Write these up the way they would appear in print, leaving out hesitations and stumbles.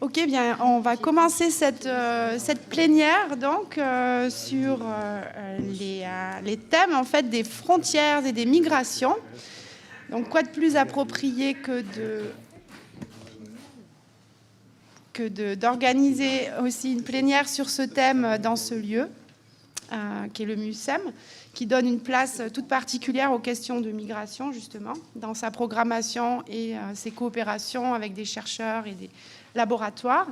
Ok, bien, on va commencer cette plénière donc sur les thèmes en fait des frontières et des migrations. Donc, quoi de plus approprié d'organiser aussi une plénière sur ce thème dans ce lieu, qui est le MUSEM, qui donne une place toute particulière aux questions de migration, justement, dans sa programmation et ses coopérations avec des chercheurs et des laboratoires.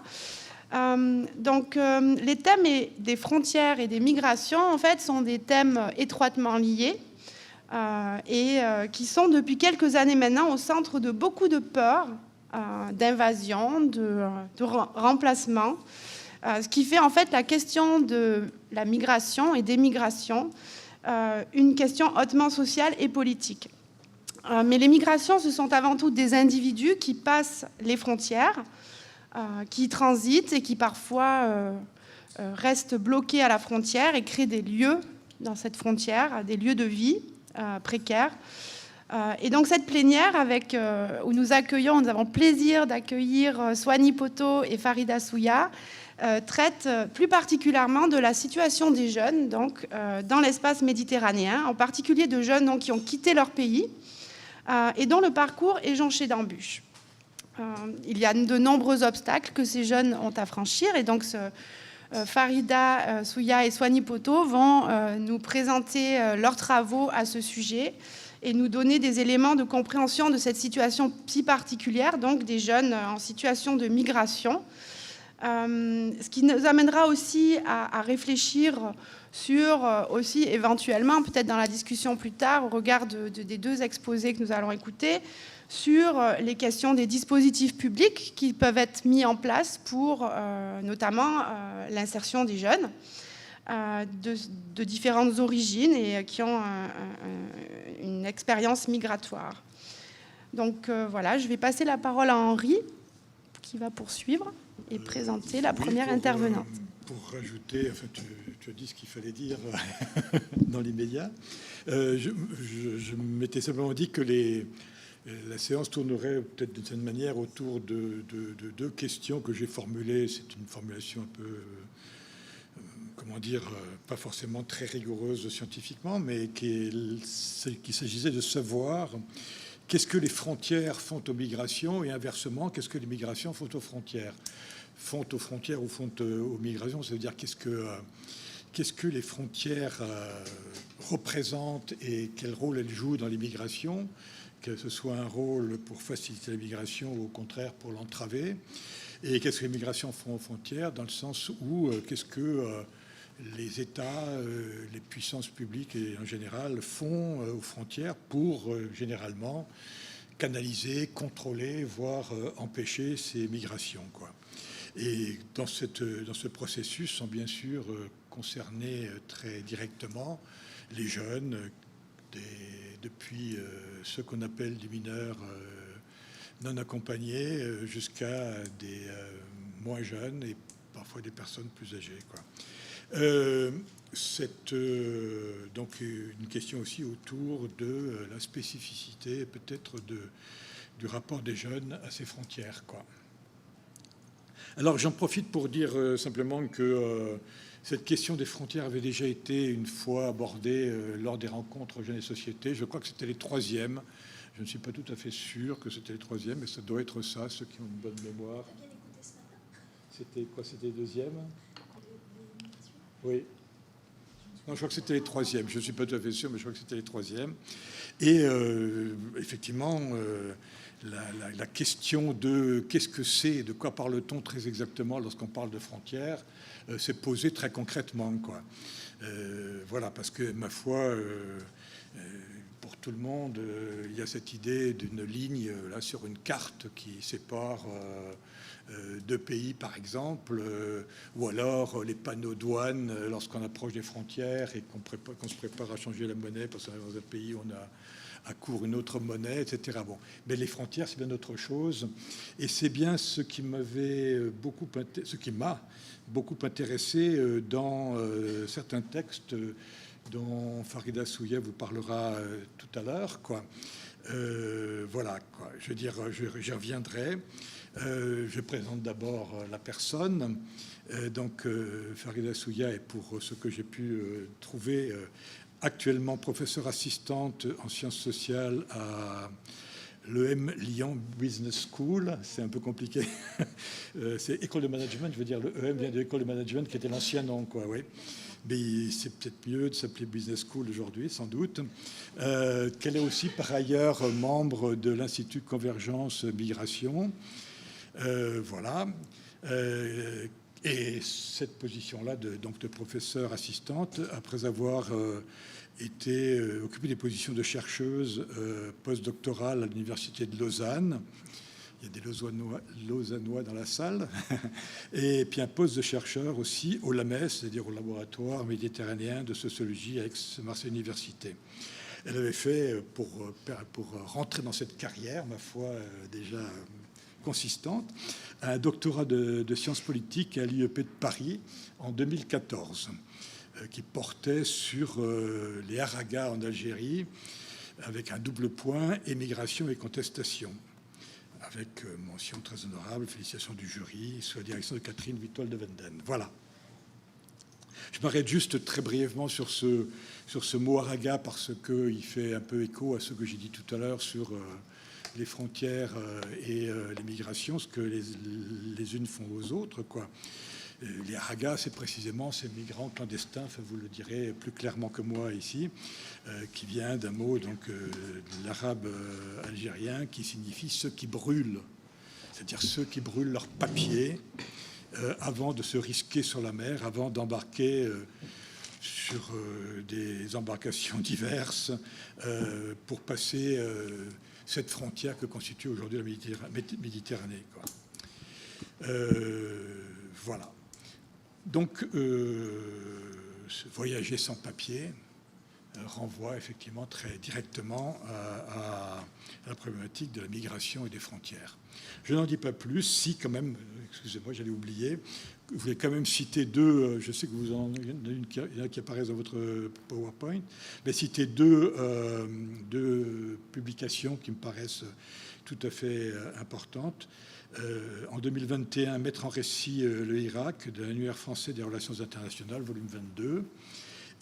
Les thèmes des frontières et des migrations, en fait, sont des thèmes étroitement liés et qui sont, depuis quelques années maintenant, au centre de beaucoup de peurs, d'invasion, de remplacement, ce qui fait, en fait, la question de la migration et des migrations une question hautement sociale et politique. Mais les migrations, ce sont avant tout des individus qui passent les frontières, qui transitent et qui parfois restent bloqués à la frontière et créent des lieux dans cette frontière, des lieux de vie précaires. Et donc cette plénière où nous avons plaisir d'accueillir Soigny Poto et Farida Souya, traite plus particulièrement de la situation des jeunes donc, dans l'espace méditerranéen, en particulier de jeunes donc, qui ont quitté leur pays et dont le parcours est jonché d'embûches. Il y a de nombreux obstacles que ces jeunes ont à franchir et donc Farida Souya et Soigny Poto vont nous présenter leurs travaux à ce sujet et nous donner des éléments de compréhension de cette situation si particulière, donc des jeunes en situation de migration. Ce qui nous amènera aussi à réfléchir sur, aussi éventuellement, peut-être dans la discussion plus tard, au regard des deux exposés que nous allons écouter, sur les questions des dispositifs publics qui peuvent être mis en place pour notamment l'insertion des jeunes de différentes origines et qui ont une expérience migratoire. Donc voilà, je vais passer la parole à Henri, qui va poursuivre et présenter la première intervenante. Pour rajouter, enfin, tu as dit ce qu'il fallait dire dans l'immédiat. Je m'étais simplement dit que la séance tournerait peut-être d'une certaine manière autour de deux questions que j'ai formulées. C'est une formulation un peu, comment dire, pas forcément très rigoureuse scientifiquement, mais qu'il s'agissait de savoir qu'est-ce que les frontières font aux migrations et inversement, qu'est-ce que les migrations font aux frontières. Font aux frontières ou font aux migrations, ça veut dire qu'est-ce que les frontières représentent et quel rôle elles jouent dans les migrations, que ce soit un rôle pour faciliter la migration ou au contraire pour l'entraver, et qu'est-ce que les migrations font aux frontières dans le sens où qu'est-ce que les États, les puissances publiques et en général font aux frontières pour généralement canaliser, contrôler, voire empêcher ces migrations, quoi. Et dans ce processus sont bien sûr concernés très directement les jeunes, depuis ceux qu'on appelle des mineurs non accompagnés jusqu'à des moins jeunes et parfois des personnes plus âgées, quoi. Donc une question aussi autour de la spécificité peut-être du rapport des jeunes à ces frontières, quoi. Alors j'en profite pour dire simplement que cette question des frontières avait déjà été une fois abordée lors des rencontres Jeunes et Société. Je crois que c'était les troisièmes. Je ne suis pas tout à fait sûr que c'était les troisièmes, mais ça doit être ça, ceux qui ont une bonne mémoire. C'était quoi? C'était les deuxièmes? Oui. Non, je crois que c'était les troisièmes. Je ne suis pas tout à fait sûr, mais je crois que c'était les troisièmes. Et effectivement, la question de qu'est-ce que c'est, de quoi parle-t-on très exactement lorsqu'on parle de frontières, s'est posée très concrètement, quoi. Voilà, parce que, ma foi, pour tout le monde, il y a cette idée d'une ligne là sur une carte qui sépare deux pays, par exemple, ou alors les panneaux douanes lorsqu'on approche des frontières et qu'on se prépare à changer la monnaie parce que dans un pays on a à court une autre monnaie, etc. Bon, mais les frontières, c'est bien autre chose, et c'est bien ce qui m'a beaucoup intéressé dans certains textes dont Farida Souya vous parlera tout à l'heure, quoi. Voilà, quoi. Je veux dire, j'y reviendrai. Je présente d'abord la personne. Donc, Farida Souya est, pour ce que j'ai pu trouver, actuellement professeure assistante en sciences sociales à l'EM Lyon Business School. C'est un peu compliqué. C'est école de management, je veux dire, le EM vient de l'école de management qui était l'ancien nom, quoi, oui. Mais c'est peut-être mieux de s'appeler Business School aujourd'hui, sans doute. Qu'elle est aussi, par ailleurs, membre de l'Institut Convergence Migration. Voilà. Et cette position-là donc de professeure assistante, après avoir occupé des positions de chercheuse postdoctorale à l'Université de Lausanne. Il y a des Lausannois dans la salle. Et puis un poste de chercheur aussi au LAMES, c'est-à-dire au laboratoire méditerranéen de sociologie à Aix-Marseille Université. Elle avait fait, pour rentrer dans cette carrière, ma foi, déjà consistante, un doctorat de sciences politiques à l'IEP de Paris en 2014, qui portait sur les haragas en Algérie, avec un double point, émigration et contestation, avec mention très honorable, félicitations du jury, sous la direction de Catherine Witold de Wenden. Voilà. Je m'arrête juste très brièvement sur ce mot haraga, parce qu'il fait un peu écho à ce que j'ai dit tout à l'heure sur les frontières et l'immigration, ce que les unes font aux autres, quoi. Les haragas, c'est précisément ces migrants clandestins, enfin, vous le direz plus clairement que moi ici, qui vient d'un mot donc de l'arabe algérien qui signifie ceux qui brûlent, c'est-à-dire ceux qui brûlent leurs papiers avant de se risquer sur la mer, avant d'embarquer sur des embarcations diverses pour passer cette frontière que constitue aujourd'hui la Méditerranée, quoi. Voilà. Donc, voyager sans papier renvoie effectivement très directement à la problématique de la migration et des frontières. Je n'en dis pas plus, si quand même, excusez-moi, j'allais oublier, je voulais quand même citer deux, je sais que il y en a qui apparaissent dans votre PowerPoint, mais citer deux publications qui me paraissent tout à fait importantes. En 2021, mettre en récit le Irak, de l'Annuaire français des relations internationales, volume 22.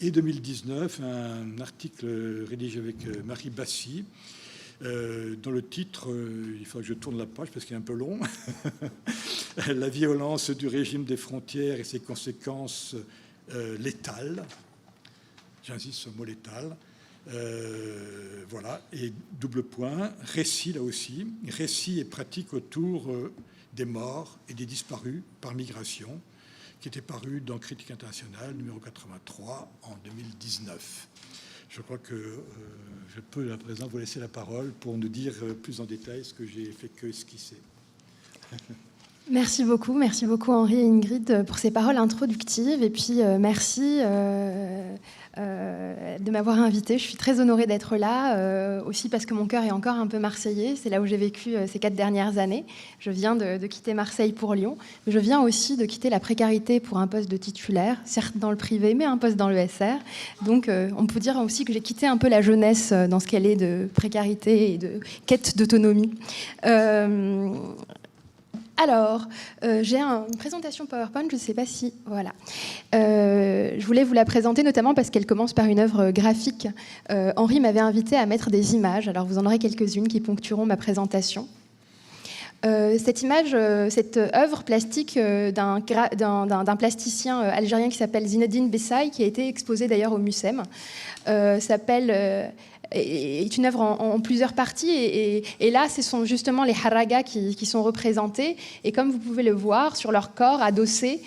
Et 2019, un article rédigé avec Marie Bassi, dont le titre, il faut que je tourne la page parce qu'il est un peu long, La violence du régime des frontières et ses conséquences létales. J'insiste sur le mot létal. Voilà, et double point, récit là aussi, récit et pratique autour des morts et des disparus par migration, qui était paru dans Critique internationale numéro 83 en 2019. Je crois que je peux à présent vous laisser la parole pour nous dire plus en détail ce que j'ai fait que esquisser. Merci beaucoup Henri et Ingrid pour ces paroles introductives, et puis merci de m'avoir invitée. Je suis très honorée d'être là, aussi parce que mon cœur est encore un peu marseillais. C'est là où j'ai vécu ces 4 dernières années. Je viens de quitter Marseille pour Lyon, mais je viens aussi de quitter la précarité pour un poste de titulaire, certes dans le privé, mais un poste dans le SR. Donc on peut dire aussi que j'ai quitté un peu la jeunesse dans ce qu'elle est de précarité et de quête d'autonomie. Alors, j'ai une présentation PowerPoint, je ne sais pas si... Voilà. Je voulais vous la présenter notamment parce qu'elle commence par une œuvre graphique. Henri m'avait invité à mettre des images, alors vous en aurez quelques-unes qui ponctueront ma présentation. Cette image, cette œuvre plastique d'un plasticien algérien qui s'appelle Zinedine Bessaï, qui a été exposée d'ailleurs au MUSEM, est une œuvre en plusieurs parties, et là ce sont justement les haragas qui sont représentés, et comme vous pouvez le voir sur leur corps adossés,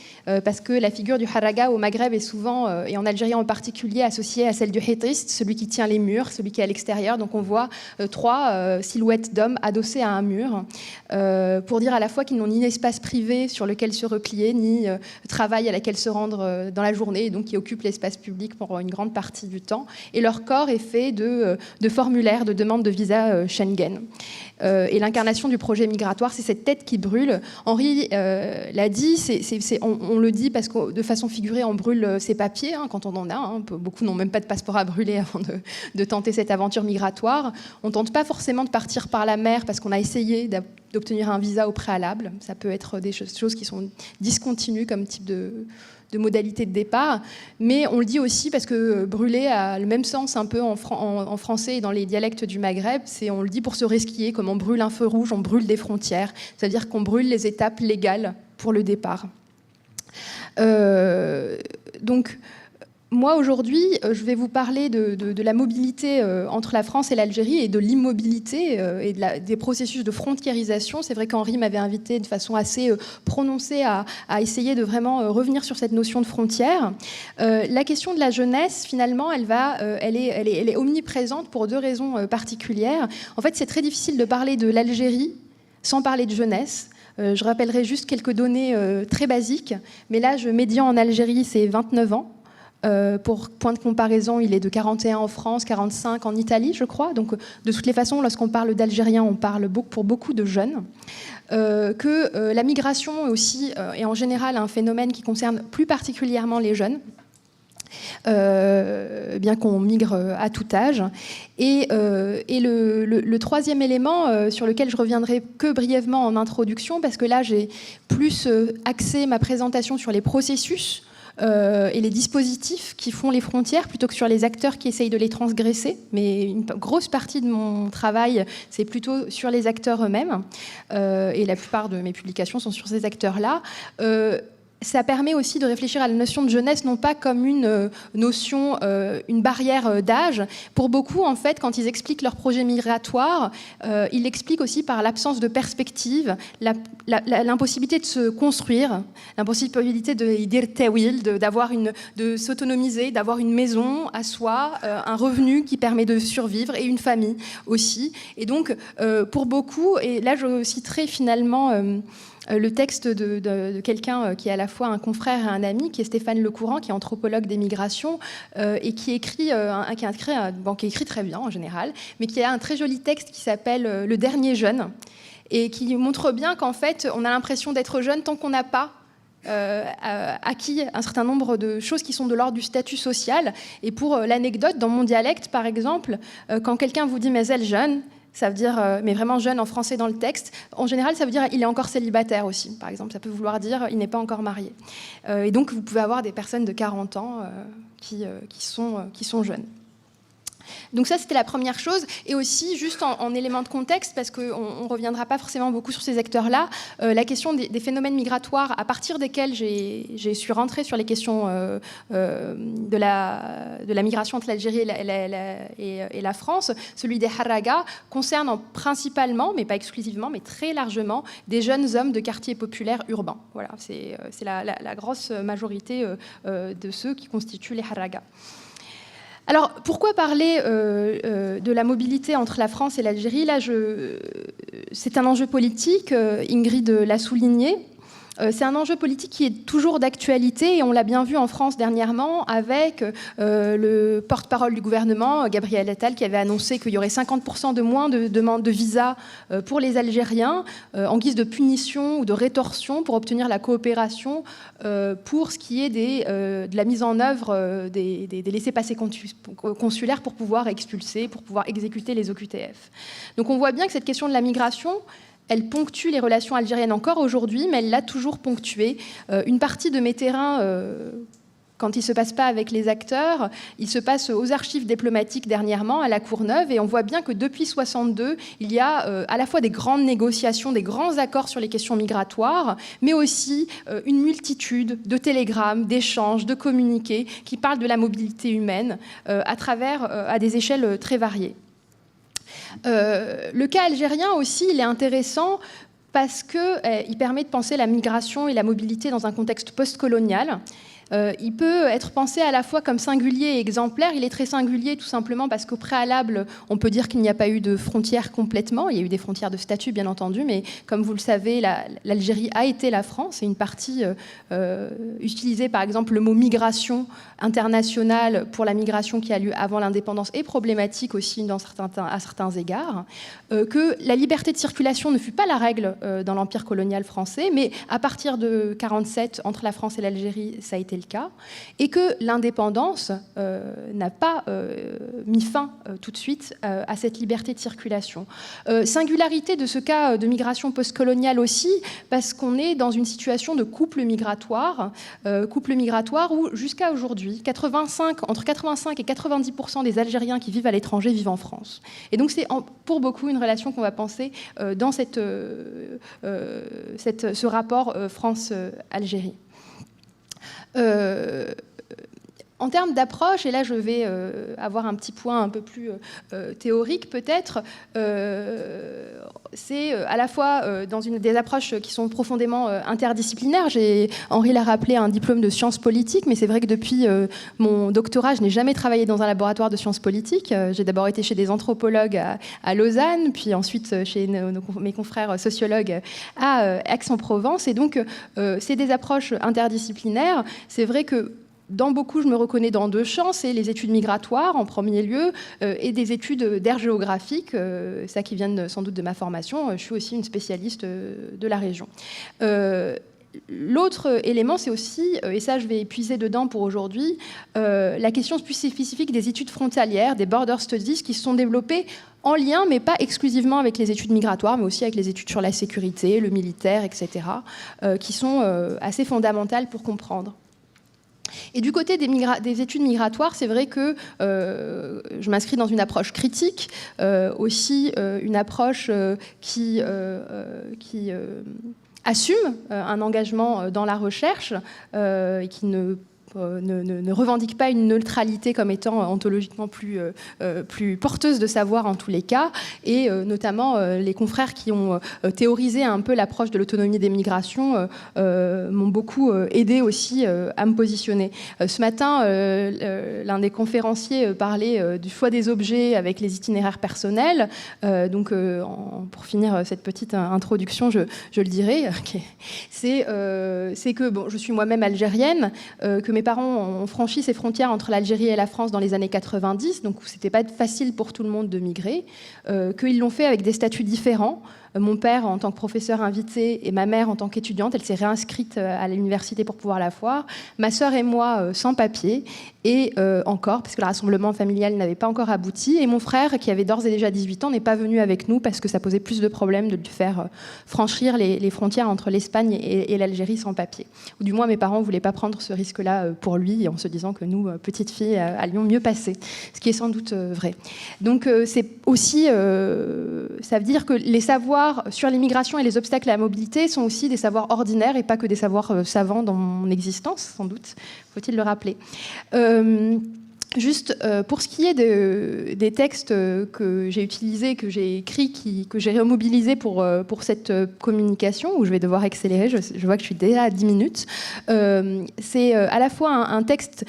parce que la figure du haraga au Maghreb est souvent, et en Algérie en particulier, associée à celle du hétriste, celui qui tient les murs, celui qui est à l'extérieur. Donc on voit 3 silhouettes d'hommes adossés à un mur, pour dire à la fois qu'ils n'ont ni espace privé sur lequel se replier, ni travail à laquelle se rendre dans la journée, et donc qui occupent l'espace public pour une grande partie du temps, et leur corps est fait de de formulaires de demande de visa Schengen. Et l'incarnation du projet migratoire, c'est cette tête qui brûle. Henri l'a dit, on le dit parce que de façon figurée, on brûle ses papiers quand on en a. Beaucoup n'ont même pas de passeport à brûler avant de tenter cette aventure migratoire. On ne tente pas forcément de partir par la mer parce qu'on a essayé d'obtenir un visa au préalable. Ça peut être des choses qui sont discontinues comme type de modalité de départ, mais on le dit aussi parce que brûler a le même sens un peu en français et dans les dialectes du Maghreb, on le dit pour se resquiller, comme on brûle un feu rouge, on brûle des frontières, c'est-à-dire qu'on brûle les étapes légales pour le départ. Donc, moi, aujourd'hui, je vais vous parler de la mobilité entre la France et l'Algérie et de l'immobilité et des processus de frontiérisation. C'est vrai qu'Henri m'avait invité de façon assez prononcée à essayer de vraiment revenir sur cette notion de frontière. La question de la jeunesse, finalement, elle est omniprésente pour deux raisons particulières. En fait, c'est très difficile de parler de l'Algérie sans parler de jeunesse. Je rappellerai juste quelques données très basiques. Mais l'âge médian en Algérie, c'est 29 ans. Pour point de comparaison, il est de 41 en France, 45 en Italie, je crois. Donc, de toutes les façons, lorsqu'on parle d'Algériens, on parle pour beaucoup de jeunes. La migration aussi est en général un phénomène qui concerne plus particulièrement les jeunes. Bien qu'on migre à tout âge. Et le troisième élément sur lequel je reviendrai que brièvement en introduction, parce que là j'ai plus axé ma présentation sur les processus et les dispositifs qui font les frontières plutôt que sur les acteurs qui essayent de les transgresser. Mais une grosse partie de mon travail, c'est plutôt sur les acteurs eux-mêmes. Et la plupart de mes publications sont sur ces acteurs-là. Ça permet aussi de réfléchir à la notion de jeunesse, non pas comme une notion, une barrière d'âge. Pour beaucoup, en fait, quand ils expliquent leur projet migratoire, ils l'expliquent aussi par l'absence de perspective, l'impossibilité de se construire, l'impossibilité de s'autonomiser, d'avoir une maison à soi, un revenu qui permet de survivre et une famille aussi. Et donc, pour beaucoup, et là je citerai finalement le texte de quelqu'un qui est à la fois un confrère et un ami, qui est Stéphane Lecourant, qui est anthropologue des migrations et qui écrit très bien en général, mais qui a un très joli texte qui s'appelle « Le dernier jeune » et qui montre bien qu'en fait, on a l'impression d'être jeune tant qu'on n'a pas acquis un certain nombre de choses qui sont de l'ordre du statut social. Et pour l'anecdote, dans mon dialecte, par exemple, quand quelqu'un vous dit « mais elle jeune », ça veut dire, mais vraiment jeune en français dans le texte. En général, ça veut dire il est encore célibataire aussi, par exemple. Ça peut vouloir dire il n'est pas encore marié. Et donc, vous pouvez avoir des personnes de 40 ans qui sont jeunes. Donc ça, c'était la première chose. Et aussi, juste en élément de contexte, parce qu'on ne reviendra pas forcément beaucoup sur ces acteurs-là, la question des phénomènes migratoires à partir desquels j'ai su rentrer sur les questions de la migration entre l'Algérie et la France, celui des Haraga, concerne principalement, mais pas exclusivement, mais très largement, des jeunes hommes de quartiers populaires urbains. Voilà, c'est la grosse majorité de ceux qui constituent les Haraga. Alors, pourquoi parler de la mobilité entre la France et l'Algérie ? Là, c'est un enjeu politique, Ingrid l'a souligné. C'est un enjeu politique qui est toujours d'actualité et on l'a bien vu en France dernièrement avec le porte-parole du gouvernement, Gabriel Attal, qui avait annoncé qu'il y aurait 50% de moins de demandes de visa pour les Algériens en guise de punition ou de rétorsion pour obtenir la coopération pour ce qui est de la mise en œuvre des laissez-passer consulaires pour pouvoir expulser, pour pouvoir exécuter les OQTF. Donc on voit bien que cette question de la migration, elle ponctue les relations algériennes encore aujourd'hui, mais elle l'a toujours ponctuée. Une partie de mes terrains, quand il ne se passe pas avec les acteurs, il se passe aux archives diplomatiques dernièrement, à la Courneuve, et on voit bien que depuis 1962, il y a à la fois des grandes négociations, des grands accords sur les questions migratoires, mais aussi une multitude de télégrammes, d'échanges, de communiqués qui parlent de la mobilité humaine à des échelles très variées. Le cas algérien aussi, il est intéressant parce qu'il permet de penser la migration et la mobilité dans un contexte postcolonial. Il peut être pensé à la fois comme singulier et exemplaire. Il est très singulier tout simplement parce qu'au préalable, on peut dire qu'il n'y a pas eu de frontières complètement. Il y a eu des frontières de statut, bien entendu, mais comme vous le savez, l'Algérie a été la France. Et une partie utilisée, par exemple, le mot migration internationale pour la migration qui a lieu avant l'indépendance est problématique aussi à certains égards. Que la liberté de circulation ne fut pas la règle dans l'Empire colonial français, mais à partir de 1947, entre la France et l'Algérie, ça a été le cas, et que l'indépendance n'a pas mis fin tout de suite à cette liberté de circulation. Singularité de ce cas de migration postcoloniale aussi, parce qu'on est dans une situation de couple migratoire où jusqu'à aujourd'hui, entre 85 et 90% des Algériens qui vivent à l'étranger vivent en France. Et donc c'est pour beaucoup une relation qu'on va penser dans ce rapport France-Algérie. En termes d'approche, et là je vais avoir un petit point un peu plus théorique peut-être, c'est à la fois dans des approches qui sont profondément interdisciplinaires. Henri l'a rappelé, un diplôme de sciences politiques, mais c'est vrai que depuis mon doctorat, je n'ai jamais travaillé dans un laboratoire de sciences politiques. J'ai d'abord été chez des anthropologues à Lausanne, puis ensuite chez mes confrères sociologues à Aix-en-Provence. Et donc, c'est des approches interdisciplinaires. C'est vrai que dans beaucoup, je me reconnais dans deux champs, c'est les études migratoires en premier lieu et des études d'aire géographique, ça qui vient sans doute de ma formation. Je suis aussi une spécialiste de la région. L'autre élément, c'est aussi, et ça je vais épuiser dedans pour aujourd'hui, la question plus spécifique des études frontalières, des border studies qui se sont développées en lien, mais pas exclusivement avec les études migratoires, mais aussi avec les études sur la sécurité, le militaire, etc., qui sont assez fondamentales pour comprendre. Et du côté des études migratoires, c'est vrai que je m'inscris dans une approche critique, aussi une approche qui assume un engagement dans la recherche et qui ne revendique pas une neutralité comme étant ontologiquement plus porteuse de savoir en tous les cas, et notamment les confrères qui ont théorisé un peu l'approche de l'autonomie des migrations m'ont beaucoup aidé aussi à me positionner. Ce matin, l'un des conférenciers parlait du choix des objets avec les itinéraires personnels. Donc, pour finir cette petite introduction, je le dirai, c'est que bon, je suis moi-même algérienne, que mes parents ont franchi ces frontières entre l'Algérie et la France dans les années 90, donc c'était pas facile pour tout le monde de migrer, qu'ils l'ont fait avec des statuts différents. Mon père en tant que professeur invité et ma mère en tant qu'étudiante, elle s'est réinscrite à l'université pour pouvoir la voir. Ma sœur et moi sans papier, et encore, parce que le rassemblement familial n'avait pas encore abouti. Et mon frère, qui avait d'ores et déjà 18 ans, n'est pas venu avec nous parce que ça posait plus de problèmes de lui faire franchir les frontières entre l'Espagne et l'Algérie sans papier. Ou du moins, mes parents ne voulaient pas prendre ce risque-là pour lui, en se disant que nous, petites filles, allions mieux passer. Ce qui est sans doute vrai. Donc c'est aussi, ça veut dire que les savoirs sur l'immigration et les obstacles à la mobilité sont aussi des savoirs ordinaires et pas que des savoirs savants dans mon existence, sans doute, faut-il le rappeler. Juste pour ce qui est des textes que j'ai utilisés, que j'ai écrits, que j'ai remobilisés pour cette communication, où je vais devoir accélérer, je vois que je suis déjà à 10 minutes, c'est à la fois un texte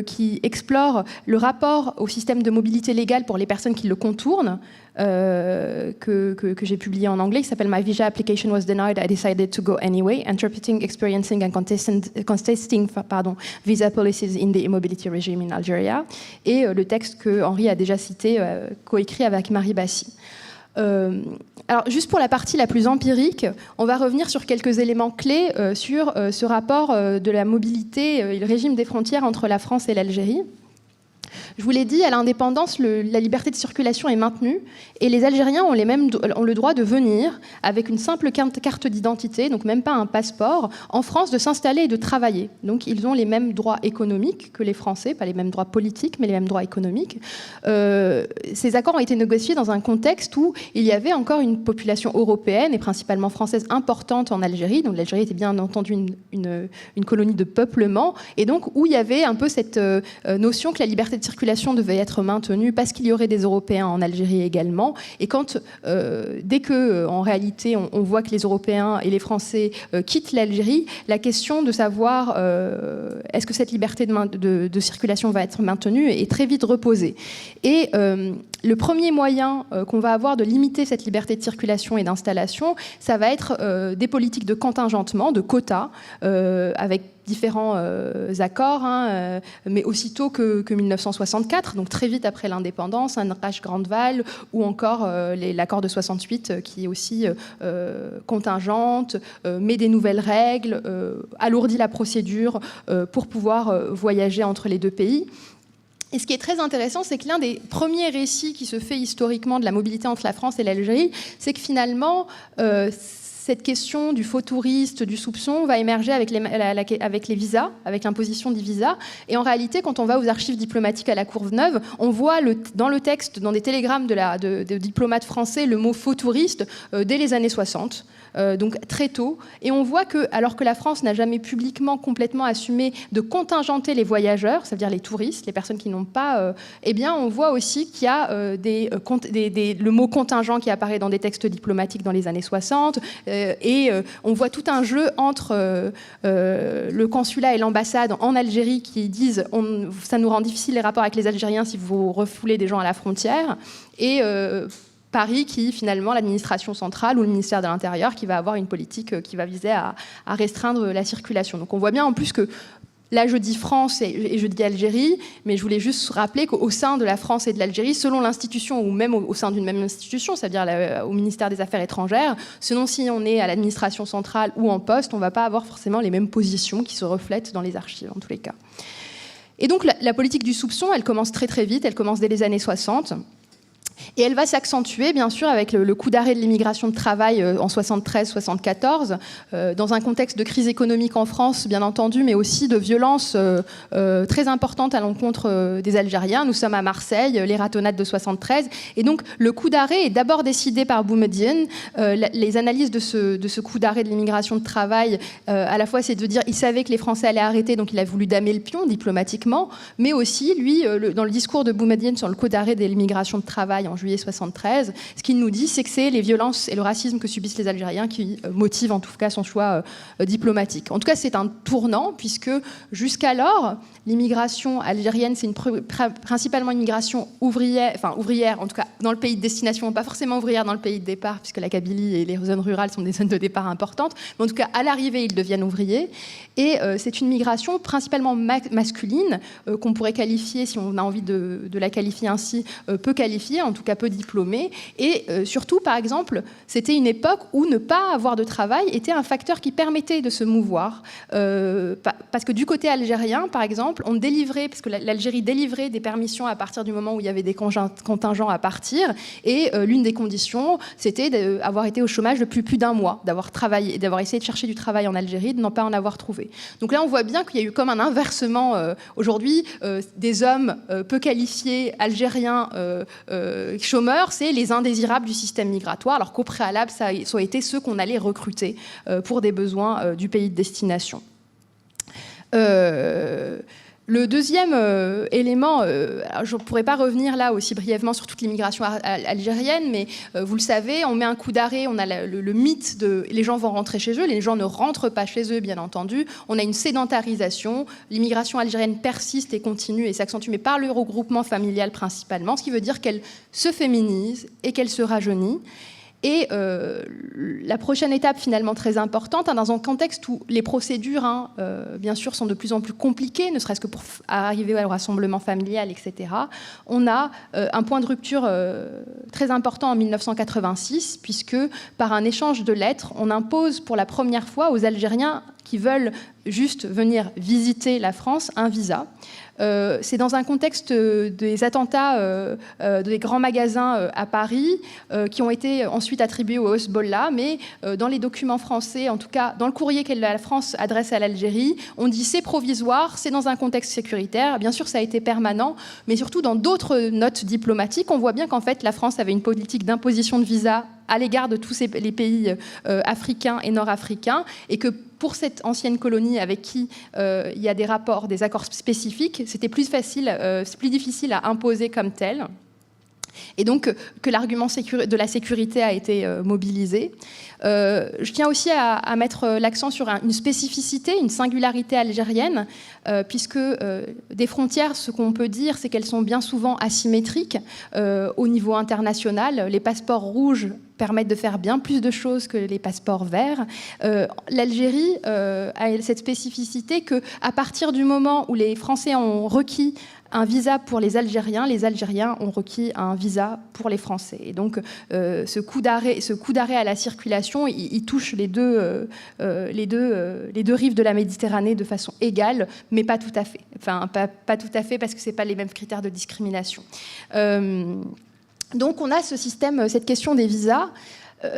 qui explore le rapport au système de mobilité légale pour les personnes qui le contournent, que j'ai publié en anglais, qui s'appelle My Visa Application Was Denied, I Decided to Go Anyway, Interpreting, Experiencing and Contesting Visa Policies in the Immobility Regime in Algeria, et le texte que Henri a déjà cité, coécrit avec Marie Bassi. Alors, juste pour la partie la plus empirique, on va revenir sur quelques éléments clés sur ce rapport de la mobilité et le régime des frontières entre la France et l'Algérie. Je vous l'ai dit, à l'indépendance, la liberté de circulation est maintenue et les Algériens ont le droit de venir avec une simple carte d'identité, donc même pas un passeport, en France, de s'installer et de travailler. Donc ils ont les mêmes droits économiques que les Français, pas les mêmes droits politiques, mais les mêmes droits économiques. Ces accords ont été négociés dans un contexte où il y avait encore une population européenne et principalement française importante en Algérie. Donc l'Algérie était bien entendu une colonie de peuplement, et donc où il y avait un peu cette notion que la liberté de circulation circulation devait être maintenue parce qu'il y aurait des Européens en Algérie également. Et quand, dès que, en réalité, on voit que les Européens et les Français quittent l'Algérie, la question de savoir est-ce que cette liberté de circulation va être maintenue est très vite reposée. Et le premier moyen qu'on va avoir de limiter cette liberté de circulation et d'installation, ça va être des politiques de contingentement, de quotas, avec différents accords, mais aussitôt que 1964, donc très vite après l'indépendance, un Grandval, ou encore l'accord de 68 qui est aussi contingente, met des nouvelles règles, alourdit la procédure pour pouvoir voyager entre les deux pays. Et ce qui est très intéressant, c'est que l'un des premiers récits qui se fait historiquement de la mobilité entre la France et l'Algérie, c'est que finalement, cette question du faux touriste, du soupçon, va émerger avec les visas, avec l'imposition des visas. Et en réalité, quand on va aux archives diplomatiques à la Courneuve, on voit dans le texte, dans des télégrammes de diplomates français, le mot faux touriste dès les années 60. Donc très tôt, et on voit que, alors que la France n'a jamais publiquement complètement assumé de contingenter les voyageurs, c'est-à-dire les touristes, les personnes qui n'ont pas, eh bien on voit aussi qu'il y a le mot contingent qui apparaît dans des textes diplomatiques dans les années 60, et on voit tout un jeu entre le consulat et l'ambassade en Algérie qui disent ça nous rend difficile les rapports avec les Algériens si vous refoulez des gens à la frontière, et Paris qui, finalement, l'administration centrale ou le ministère de l'Intérieur qui va avoir une politique qui va viser à restreindre la circulation. Donc on voit bien en plus que, là je dis France et je dis Algérie, mais je voulais juste rappeler qu'au sein de la France et de l'Algérie, selon l'institution ou même au sein d'une même institution, c'est-à-dire au ministère des Affaires étrangères, selon si on est à l'administration centrale ou en poste, on ne va pas avoir forcément les mêmes positions qui se reflètent dans les archives en tous les cas. Et donc la politique du soupçon, elle commence très très vite, elle commence dès les années 60. Et elle va s'accentuer, bien sûr, avec le coup d'arrêt de l'immigration de travail en 73-74, dans un contexte de crise économique en France, bien entendu, mais aussi de violences très importantes à l'encontre des Algériens. Nous sommes à Marseille, les ratonnades de 73. Et donc, le coup d'arrêt est d'abord décidé par Boumedienne. Les analyses de ce coup d'arrêt de l'immigration de travail, à la fois, c'est de dire qu'il savait que les Français allaient arrêter, donc il a voulu damer le pion diplomatiquement, mais aussi, lui, dans le discours de Boumedienne sur le coup d'arrêt de l'immigration de travail en juillet 73, ce qu'il nous dit, c'est que c'est les violences et le racisme que subissent les Algériens qui motivent en tout cas son choix diplomatique. En tout cas, c'est un tournant, puisque jusqu'alors, l'immigration algérienne, c'est principalement une migration ouvrière, en tout cas dans le pays de destination, pas forcément ouvrière dans le pays de départ, puisque la Kabylie et les zones rurales sont des zones de départ importantes, mais en tout cas, à l'arrivée, ils deviennent ouvriers. Et c'est une migration principalement masculine, qu'on pourrait qualifier, si on a envie de la qualifier ainsi, peu qualifiée, en tout cas peu diplômée. Et surtout, par exemple, c'était une époque où ne pas avoir de travail était un facteur qui permettait de se mouvoir. Parce que du côté algérien, par exemple, on délivrait, parce que l'Algérie délivrait des permissions à partir du moment où il y avait des contingents à partir. Et l'une des conditions, c'était d'avoir été au chômage depuis plus d'un mois, d'avoir travaillé, d'avoir essayé de chercher du travail en Algérie, de n'en pas en avoir trouvé. Donc là, on voit bien qu'il y a eu comme un inversement. Aujourd'hui, des hommes peu qualifiés, algériens, chômeurs, c'est les indésirables du système migratoire, alors qu'au préalable, ça a été ceux qu'on allait recruter pour des besoins du pays de destination. Le deuxième élément, alors je ne pourrais pas revenir là aussi brièvement sur toute l'immigration algérienne, mais vous le savez, on met un coup d'arrêt, on a le mythe de les gens vont rentrer chez eux, les gens ne rentrent pas chez eux, bien entendu. On a une sédentarisation, l'immigration algérienne persiste et continue et s'accentue, mais par le regroupement familial principalement, ce qui veut dire qu'elle se féminise et qu'elle se rajeunit. Et la prochaine étape, finalement très importante, dans un contexte où les procédures, bien sûr, sont de plus en plus compliquées, ne serait-ce que pour arriver au rassemblement familial, etc., on a un point de rupture très important en 1986, puisque par un échange de lettres, on impose pour la première fois aux Algériens qui veulent juste venir visiter la France un visa. C'est dans un contexte des attentats des grands magasins à Paris qui ont été ensuite attribués au Hezbollah, mais dans les documents français, en tout cas dans le courrier que la France adresse à l'Algérie, on dit c'est provisoire, c'est dans un contexte sécuritaire. Bien sûr, ça a été permanent, mais surtout dans d'autres notes diplomatiques, on voit bien qu'en fait la France avait une politique d'imposition de visa à l'égard de tous les pays africains et nord-africains, et que pour cette ancienne colonie avec qui il y a des rapports, des accords spécifiques, c'était plus difficile à imposer comme tel. Et donc que l'argument de la sécurité a été mobilisé. Je tiens aussi à mettre l'accent sur une spécificité, une singularité algérienne, puisque des frontières, ce qu'on peut dire, c'est qu'elles sont bien souvent asymétriques au niveau international. Les passeports rouges permettent de faire bien plus de choses que les passeports verts. L'Algérie a cette spécificité qu'à partir du moment où les Français ont requis un visa pour les Algériens ont requis un visa pour les Français. Et donc, ce coup d'arrêt à la circulation, il touche les deux rives de la Méditerranée de façon égale, mais pas tout à fait. Enfin, pas tout à fait, parce que ce n'est pas les mêmes critères de discrimination. Donc, on a ce système, cette question des visas.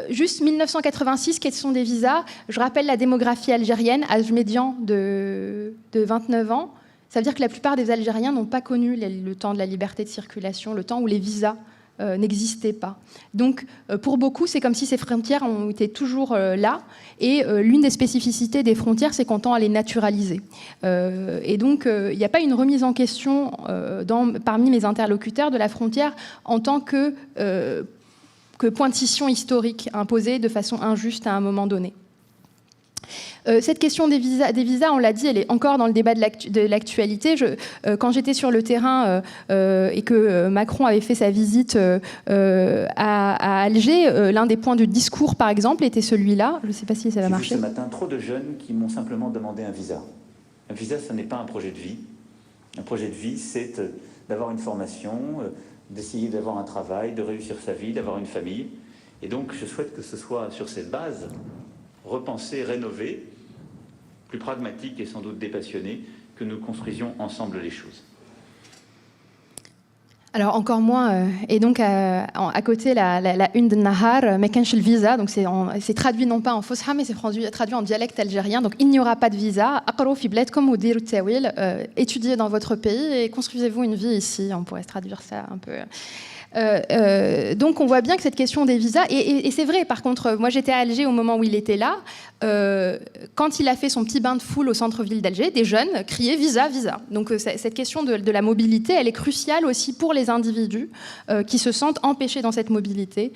Juste 1986, quels sont des visas? Je rappelle la démographie algérienne, âge médian de 29 ans. Ça veut dire que la plupart des Algériens n'ont pas connu le temps de la liberté de circulation, le temps où les visas n'existaient pas. Donc, pour beaucoup, c'est comme si ces frontières ont été toujours là. Et l'une des spécificités des frontières, c'est qu'on tend à les naturaliser. Et donc, il n'y a pas une remise en question parmi mes interlocuteurs de la frontière en tant que pointition historique imposée de façon injuste à un moment donné. Cette question des visas, on l'a dit, elle est encore dans le débat de l'actualité. Quand j'étais sur le terrain et que Macron avait fait sa visite à Alger, l'un des points de discours, par exemple, était celui-là. Je ne sais pas si ça va marcher. J'ai vu ce matin trop de jeunes qui m'ont simplement demandé un visa. Un visa, ce n'est pas un projet de vie. Un projet de vie, c'est d'avoir une formation, d'essayer d'avoir un travail, de réussir sa vie, d'avoir une famille. Et donc, je souhaite que ce soit sur cette base repensée, rénovée, plus pragmatique et sans doute dépassionnée, que nous construisions ensemble les choses. Alors encore moins, et donc à côté la une de Nahar, mais le visa, donc c'est traduit non pas en Fosha, mais c'est traduit en dialecte algérien, donc il n'y aura pas de visa. Aqrou fi bladkom ou diru tawil, étudiez dans votre pays et construisez-vous une vie ici. On pourrait traduire ça un peu. Donc on voit bien que cette question des visas, et c'est vrai, par contre, moi j'étais à Alger au moment où il était là, quand il a fait son petit bain de foule au centre-ville d'Alger, des jeunes criaient visa, visa. Donc cette question de la mobilité, elle est cruciale aussi pour les individus qui se sentent empêchés dans cette mobilité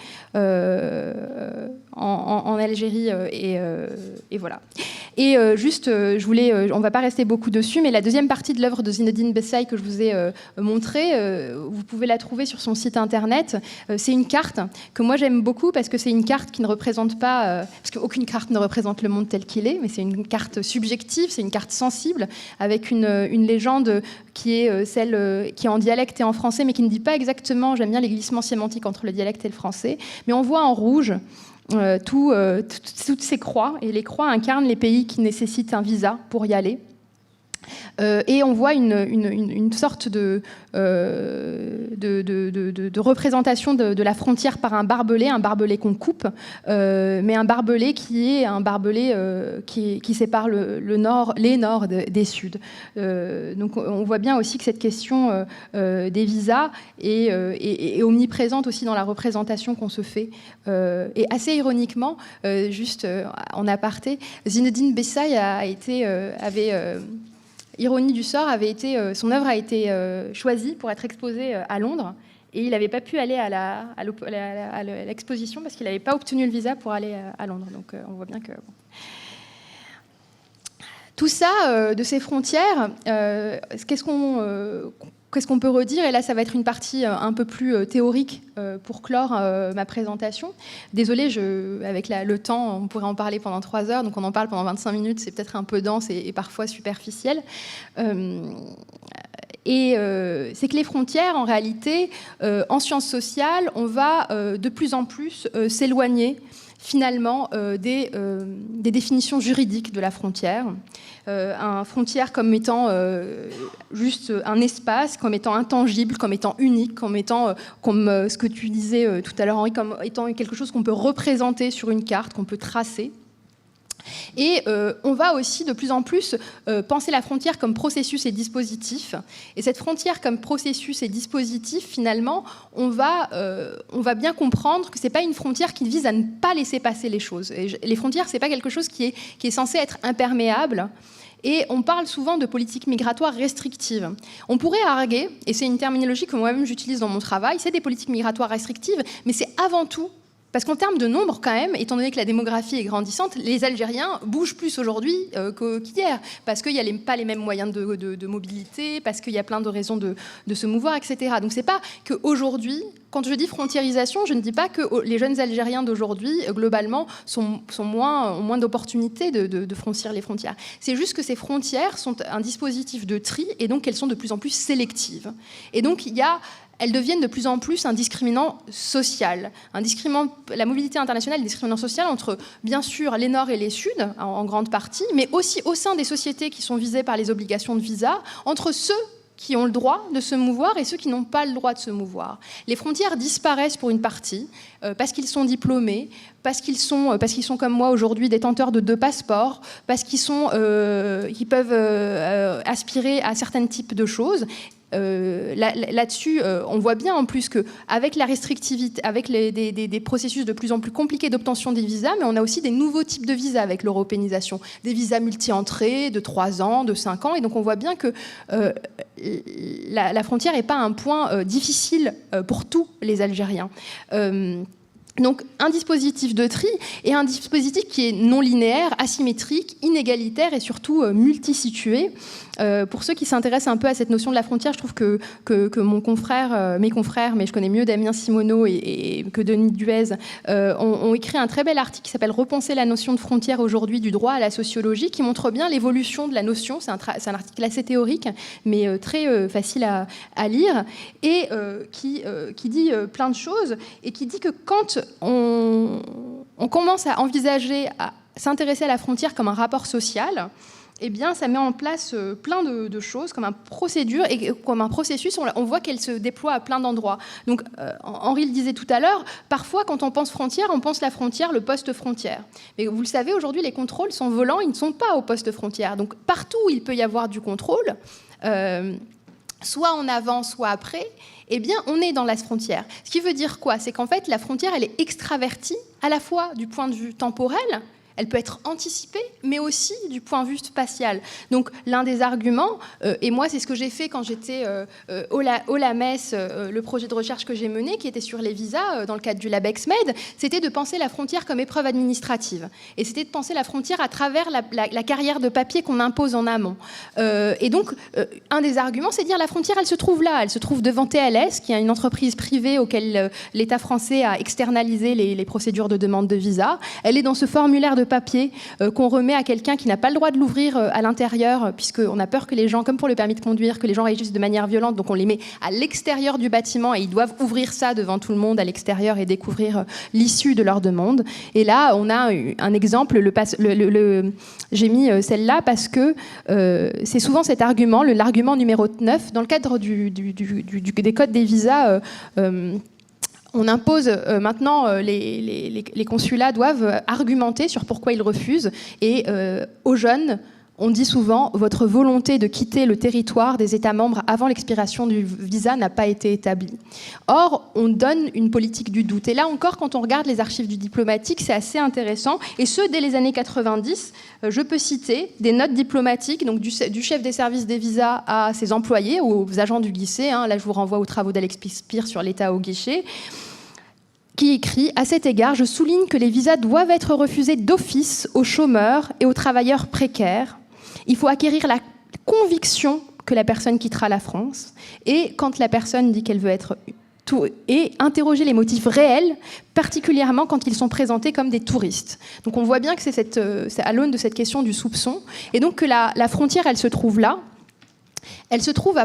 en Algérie, et voilà. Et juste, on va pas rester beaucoup dessus, mais la deuxième partie de l'œuvre de Zinedine Bessaï que je vous ai montrée, vous pouvez la trouver sur son site internet. C'est une carte que moi j'aime beaucoup parce que c'est une carte qui ne représente pas, parce qu'aucune carte ne représente le monde tel qu'il est, mais c'est une carte subjective, c'est une carte sensible avec une légende qui est celle qui est en dialecte et en français, mais qui ne dit pas exactement. J'aime bien les glissements sémantiques entre le dialecte et le français, mais on voit en rouge toutes ces croix, et les croix incarnent les pays qui nécessitent un visa pour y aller. Et on voit une sorte de représentation de la frontière par un barbelé qu'on coupe, mais un barbelé qui est un barbelé qui sépare les nords des suds. Donc on voit bien aussi que cette question des visas est omniprésente aussi dans la représentation qu'on se fait. Et assez ironiquement, juste en aparté, Zinedine Bessaï ironie du sort, son œuvre a été choisie pour être exposée à Londres, et il n'avait pas pu aller à l'exposition parce qu'il n'avait pas obtenu le visa pour aller à Londres. Donc on voit bien que... Bon. Tout ça, de ces frontières, qu'est-ce qu'on peut redire? Et là, ça va être une partie un peu plus théorique pour clore ma présentation. Désolée, avec le temps, on pourrait en parler pendant 3 heures, donc on en parle pendant 25 minutes, c'est peut-être un peu dense et parfois superficiel. C'est que les frontières, en réalité, en sciences sociales, on va de plus en plus s'éloigner finalement des définitions juridiques de la frontière. Une frontière comme étant juste un espace, comme étant intangible, comme étant unique, comme ce que tu disais tout à l'heure, Henri, comme étant quelque chose qu'on peut représenter sur une carte, qu'on peut tracer. Et on va aussi de plus en plus penser la frontière comme processus et dispositif. Et cette frontière comme processus et dispositif, finalement, on va bien comprendre que ce n'est pas une frontière qui vise à ne pas laisser passer les choses. Et les frontières, ce n'est pas quelque chose qui est censé être imperméable. Et on parle souvent de politique migratoire restrictive. On pourrait arguer, et c'est une terminologie que moi-même j'utilise dans mon travail, c'est des politiques migratoires restrictives, mais c'est avant tout, parce qu'en termes de nombre quand même, étant donné que la démographie est grandissante, les Algériens bougent plus aujourd'hui qu'hier, parce qu'il n'y a pas les mêmes moyens de mobilité, parce qu'il y a plein de raisons de se mouvoir, etc. Donc c'est pas qu'aujourd'hui, quand je dis frontiérisation, je ne dis pas que les jeunes Algériens d'aujourd'hui, globalement, ont moins d'opportunités de franchir les frontières. C'est juste que ces frontières sont un dispositif de tri, et donc elles sont de plus en plus sélectives. Et donc elles deviennent de plus en plus un discriminant social. La mobilité internationale est un discriminant social entre, bien sûr, les Nord et les Sud, en grande partie, mais aussi au sein des sociétés qui sont visées par les obligations de visa, entre ceux qui ont le droit de se mouvoir et ceux qui n'ont pas le droit de se mouvoir. Les frontières disparaissent pour une partie, parce qu'ils sont diplômés, parce qu'ils sont comme moi aujourd'hui détenteurs de 2 passeports, parce qu'ils peuvent aspirer à certains types de choses. Là-dessus, on voit bien en plus qu'avec la restrictivité, avec des processus de plus en plus compliqués d'obtention des visas, mais on a aussi des nouveaux types de visas avec l'européanisation, des visas multi-entrées de 3 ans, de 5 ans, et donc on voit bien que la frontière n'est pas un point difficile pour tous les Algériens. Donc un dispositif de tri et un dispositif qui est non linéaire, asymétrique, inégalitaire et surtout multisitué. Pour ceux qui s'intéressent un peu à cette notion de la frontière, je trouve que mes confrères, mais je connais mieux Damien Simoneau et que Denis Duez, ont écrit un très bel article qui s'appelle « Repenser la notion de frontière aujourd'hui du droit à la sociologie », qui montre bien l'évolution de la notion. C'est un article assez théorique, mais très facile à lire, et qui dit plein de choses, et qui dit que quand on commence à envisager, à s'intéresser à la frontière comme un rapport social, eh bien, ça met en place plein de choses, comme une procédure et comme un processus. On voit qu'elle se déploie à plein d'endroits. Donc, Henri le disait tout à l'heure, parfois, quand on pense frontière, on pense la frontière, le poste frontière. Mais vous le savez, aujourd'hui, les contrôles sont volants, ils ne sont pas au poste frontière. Donc, partout où il peut y avoir du contrôle, soit en avant, soit après, eh bien, on est dans la frontière. Ce qui veut dire quoi? C'est qu'en fait, la frontière, elle est extravertie, à la fois du point de vue temporel, elle peut être anticipée, mais aussi du point de vue spatial. Donc, l'un des arguments, et moi, c'est ce que j'ai fait quand j'étais au LAMES, le projet de recherche que j'ai mené, qui était sur les visas, dans le cadre du LabEx-Med, c'était de penser la frontière comme épreuve administrative. Et c'était de penser la frontière à travers la carrière de papier qu'on impose en amont. Et donc, un des arguments, c'est de dire la frontière, elle se trouve là. Elle se trouve devant TLS, qui est une entreprise privée auquel l'État français a externalisé les procédures de demande de visa. Elle est dans ce formulaire de papier qu'on remet à quelqu'un qui n'a pas le droit de l'ouvrir à l'intérieur, puisqu'on a peur que les gens, comme pour le permis de conduire, que les gens réagissent de manière violente, donc on les met à l'extérieur du bâtiment et ils doivent ouvrir ça devant tout le monde à l'extérieur et découvrir l'issue de leur demande. Et là, on a un exemple, j'ai mis celle-là parce que c'est souvent cet argument, l'argument numéro 9, dans le cadre des codes des visas. On impose maintenant, les consulats doivent argumenter sur pourquoi ils refusent. Et aux jeunes, on dit souvent « votre volonté de quitter le territoire des États membres avant l'expiration du visa n'a pas été établie ». Or, on donne une politique du doute. Et là encore, quand on regarde les archives du diplomatique, c'est assez intéressant. Et ce, dès les années 90, je peux citer des notes diplomatiques, donc du chef des services des visas à ses employés, aux agents du guichet. Là, je vous renvoie aux travaux d'Alex Spire sur l'État au guichet, qui écrit « À cet égard, je souligne que les visas doivent être refusés d'office aux chômeurs et aux travailleurs précaires. Il faut acquérir la conviction que la personne quittera la France. Et quand la personne dit qu'elle veut être tout, et interroger les motifs réels, particulièrement quand ils sont présentés comme des touristes. » Donc on voit bien que c'est à l'aune de cette question du soupçon. Et donc que la frontière, elle se trouve là. Elle se trouve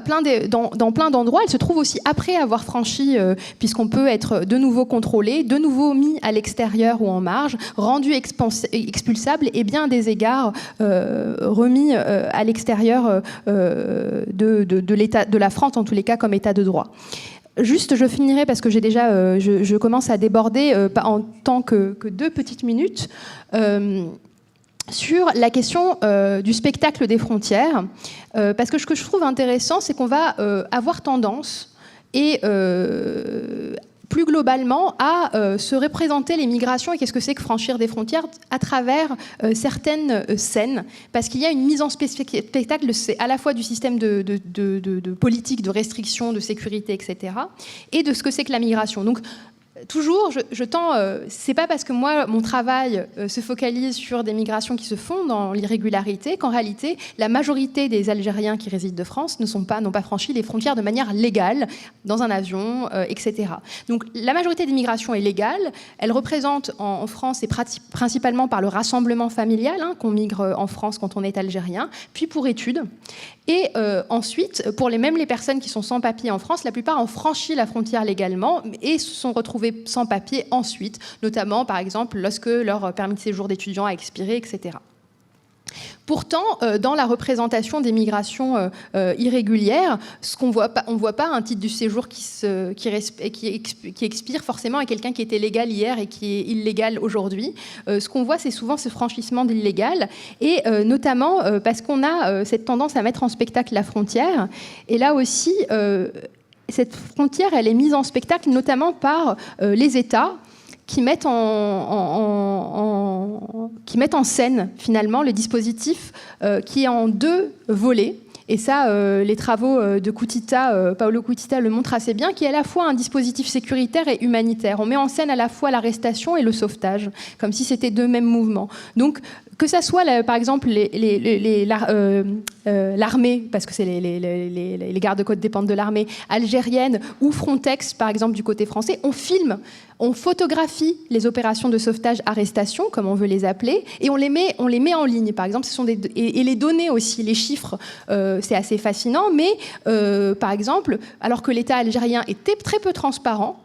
dans plein d'endroits. Elle se trouve aussi après avoir franchi, puisqu'on peut être de nouveau contrôlé, de nouveau mis à l'extérieur ou en marge, rendu expulsable et bien des égards remis à l'extérieur de la France, en tous les cas, comme état de droit. Juste, je finirai parce que j'ai déjà, je commence à déborder en tant que 2 petites minutes. sur la question du spectacle des frontières, parce que ce que je trouve intéressant, c'est qu'on va avoir tendance, et plus globalement, à se représenter les migrations et qu'est-ce que c'est que franchir des frontières à travers certaines scènes, parce qu'il y a une mise en spectacle à la fois du système de politique, de restriction, de sécurité, etc., et de ce que c'est que la migration. Donc, toujours, je tends. C'est pas parce que moi, mon travail se focalise sur des migrations qui se font dans l'irrégularité qu'en réalité, la majorité des Algériens qui résident de France n'ont pas franchi les frontières de manière légale, dans un avion, etc. Donc, la majorité des migrations est légale. Elle représente en France, et principalement par le rassemblement familial, qu'on migre en France quand on est algérien, puis pour études. Et ensuite, pour les personnes qui sont sans papier en France, la plupart ont franchi la frontière légalement et se sont retrouvés sans papier ensuite, notamment, par exemple, lorsque leur permis de séjour d'étudiant a expiré, etc. Pourtant, dans la représentation des migrations irrégulières, on ne voit pas un titre du séjour qui expire forcément à quelqu'un qui était légal hier et qui est illégal aujourd'hui. Ce qu'on voit, c'est souvent ce franchissement de l'illégal, et notamment parce qu'on a cette tendance à mettre en spectacle la frontière. Et là aussi, cette frontière, elle est mise en spectacle notamment par les États, qui mettent en scène finalement le dispositif qui est en 2 volets. Et ça, les travaux de Paolo Cuttita le montrent assez bien, qui est à la fois un dispositif sécuritaire et humanitaire. On met en scène à la fois l'arrestation et le sauvetage, comme si c'était 2 mêmes mouvements. Donc, que ça soit, par exemple, l'armée, parce que c'est les gardes-côtes dépendent de l'armée algérienne, ou Frontex, par exemple, du côté français, on filme, on photographie les opérations de sauvetage-arrestation, comme on veut les appeler, et on les met en ligne. Par exemple, et les données aussi, les chiffres, c'est assez fascinant, mais par exemple, alors que l'État algérien était très peu transparent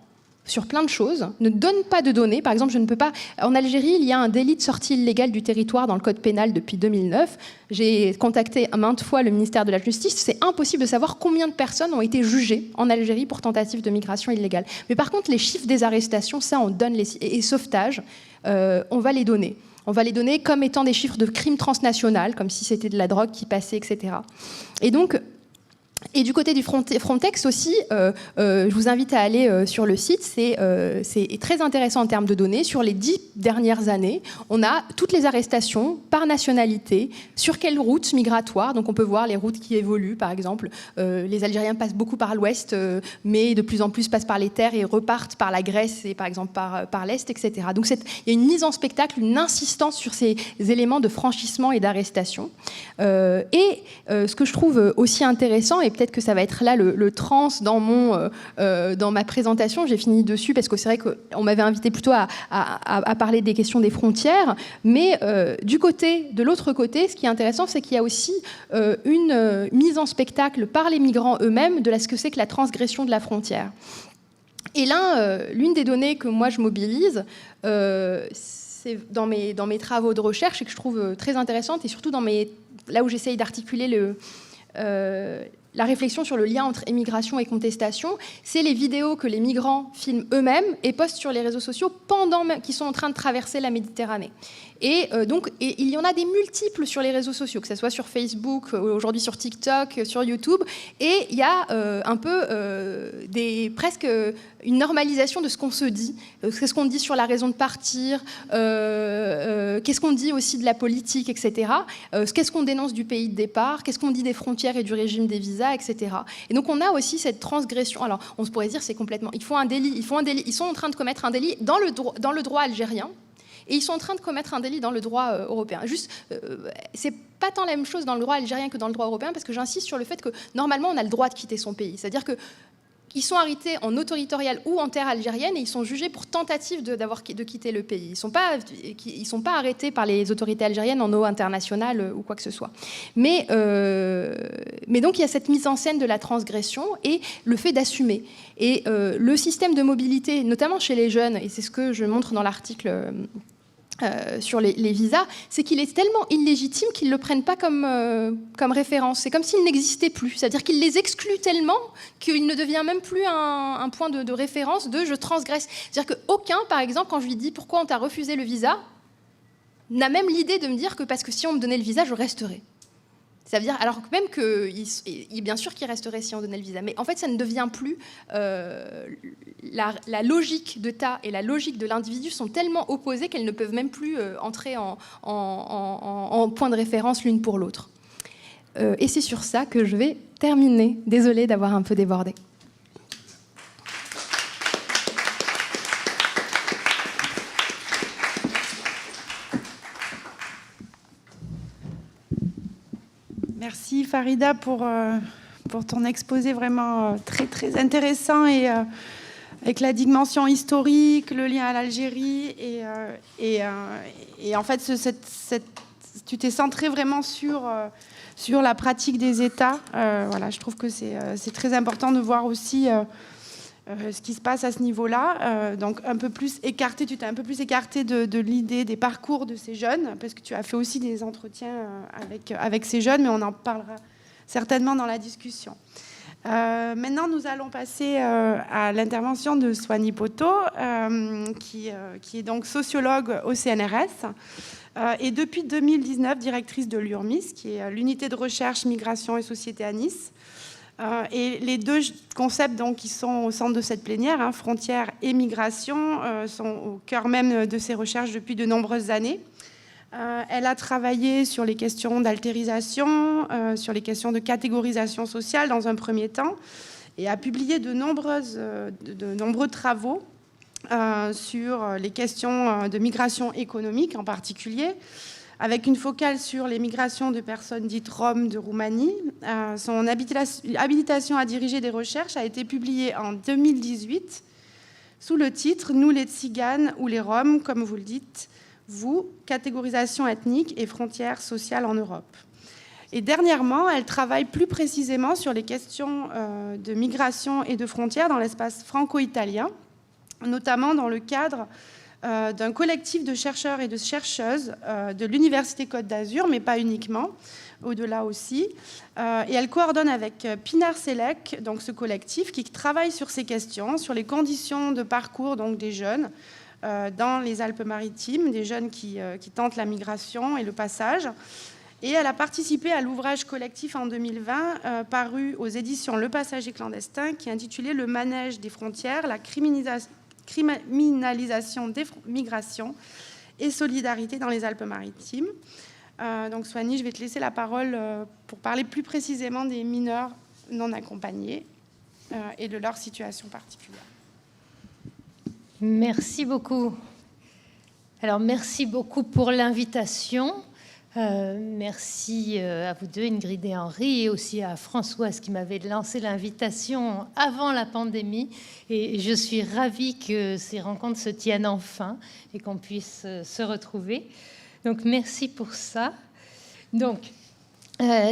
sur plein de choses, ne donne pas de données. Par exemple, je ne peux pas... En Algérie, il y a un délit de sortie illégale du territoire dans le code pénal depuis 2009. J'ai contacté maintes fois le ministère de la Justice. C'est impossible de savoir combien de personnes ont été jugées en Algérie pour tentative de migration illégale. Mais par contre, les chiffres des arrestations, ça, on donne et sauvetage, on va les donner. On va les donner comme étant des chiffres de crimes transnationaux, comme si c'était de la drogue qui passait, etc. Et donc... Et du côté du Frontex aussi, je vous invite à aller sur le site, c'est très intéressant en termes de données. Sur les 10 dernières années, on a toutes les arrestations par nationalité, sur quelles routes migratoires. Donc on peut voir les routes qui évoluent, par exemple. Les Algériens passent beaucoup par l'ouest, mais de plus en plus passent par les terres et repartent par la Grèce et par exemple par l'est, etc. Donc il y a une mise en spectacle, une insistance sur ces éléments de franchissement et d'arrestation. Et ce que je trouve aussi intéressant, et peut-être que ça va être là le trans dans ma présentation, j'ai fini dessus parce que c'est vrai qu'on m'avait invité plutôt à parler des questions des frontières, mais de l'autre côté, ce qui est intéressant, c'est qu'il y a aussi une mise en spectacle par les migrants eux-mêmes de ce que c'est que la transgression de la frontière. Et là, l'une des données que moi je mobilise, c'est dans mes travaux de recherche et que je trouve très intéressante, et surtout là où j'essaye d'articuler la réflexion sur le lien entre immigration et contestation, c'est les vidéos que les migrants filment eux-mêmes et postent sur les réseaux sociaux qu'ils sont en train de traverser la Méditerranée. Et il y en a des multiples sur les réseaux sociaux, que ce soit sur Facebook, aujourd'hui sur TikTok, sur YouTube, et il y a presque une normalisation de ce qu'on se dit. Qu'est-ce qu'on dit sur la raison de partir, qu'est-ce qu'on dit aussi de la politique, etc. Qu'est-ce qu'on dénonce du pays de départ, qu'est-ce qu'on dit des frontières et du régime des visas, etc. Et donc on a aussi cette transgression. Alors on se pourrait dire c'est complètement... Ils font un délit. Ils sont en train de commettre un délit dans le droit algérien, et ils sont en train de commettre un délit dans le droit européen. C'est pas tant la même chose dans le droit algérien que dans le droit européen, parce que j'insiste sur le fait que normalement on a le droit de quitter son pays. C'est-à-dire qu'ils sont arrêtés en eau territoriale ou en terre algérienne et ils sont jugés pour tentative de quitter le pays. Ils sont pas arrêtés par les autorités algériennes en eau internationale ou quoi que ce soit. Mais donc il y a cette mise en scène de la transgression et le fait d'assumer. Et le système de mobilité, notamment chez les jeunes, et c'est ce que je montre dans l'article sur les visas, c'est qu'il est tellement illégitime qu'ils ne le prennent pas comme référence. C'est comme s'il n'existait plus. C'est-à-dire qu'il les exclut tellement qu'il ne devient même plus un point de référence de « je transgresse ». C'est-à-dire qu'aucun, par exemple, quand je lui dis « pourquoi on t'a refusé le visa ?», n'a même l'idée de me dire que parce que si on me donnait le visa, je resterais. Ça veut dire, alors que même bien sûr qu'il resterait si on donnait le visa, mais en fait ça ne devient plus la logique d'État et la logique de l'individu sont tellement opposées qu'elles ne peuvent même plus entrer en point de référence l'une pour l'autre. Et c'est sur ça que je vais terminer. Désolée d'avoir un peu débordé. Merci Farida pour ton exposé vraiment très, très intéressant et avec la dimension historique, le lien à l'Algérie et en fait tu t'es centré vraiment sur la pratique des États. Voilà, je trouve que c'est très important de voir aussi ce qui se passe à ce niveau-là. Donc un peu plus écarté, tu t'es un peu plus écarté de l'idée des parcours de ces jeunes, parce que tu as fait aussi des entretiens avec ces jeunes, mais on en parlera certainement dans la discussion. Maintenant, nous allons passer à l'intervention de Soigny Poto, qui est donc sociologue au CNRS, et depuis 2019 directrice de l'URMIS, qui est l'unité de recherche migration et société à Nice. Et les deux concepts donc, qui sont au centre de cette plénière, frontières et migration, sont au cœur même de ses recherches depuis de nombreuses années. Elle a travaillé sur les questions d'altérisation, sur les questions de catégorisation sociale dans un premier temps, et a publié de nombreux travaux sur les questions de migration économique en particulier, avec une focale sur les migrations de personnes dites roms de Roumanie. Son habilitation à diriger des recherches a été publiée en 2018 sous le titre « Nous les Tziganes ou les Roms, comme vous le dites, vous, catégorisation ethnique et frontières sociales en Europe ». Et dernièrement, elle travaille plus précisément sur les questions de migration et de frontières dans l'espace franco-italien, notamment dans le cadre d'un collectif de chercheurs et de chercheuses de l'Université Côte d'Azur, mais pas uniquement, au-delà aussi. Et elle coordonne avec Pinar Selek, donc ce collectif, qui travaille sur ces questions, sur les conditions de parcours donc, des jeunes dans les Alpes-Maritimes, des jeunes qui tentent la migration et le passage. Et elle a participé à l'ouvrage collectif en 2020, paru aux éditions Le Passager clandestin, qui est intitulé « Le manège des frontières, la criminalisation des migrations et solidarité dans les Alpes-Maritimes ». Donc Soigny, je vais te laisser la parole pour parler plus précisément des mineurs non accompagnés et de leur situation particulière. Merci beaucoup. Alors, merci beaucoup pour l'invitation. Merci à vous deux, Ingrid et Henri, et aussi à Françoise qui m'avait lancé l'invitation avant la pandémie. Et je suis ravie que ces rencontres se tiennent enfin et qu'on puisse se retrouver. Donc, merci pour ça. Donc,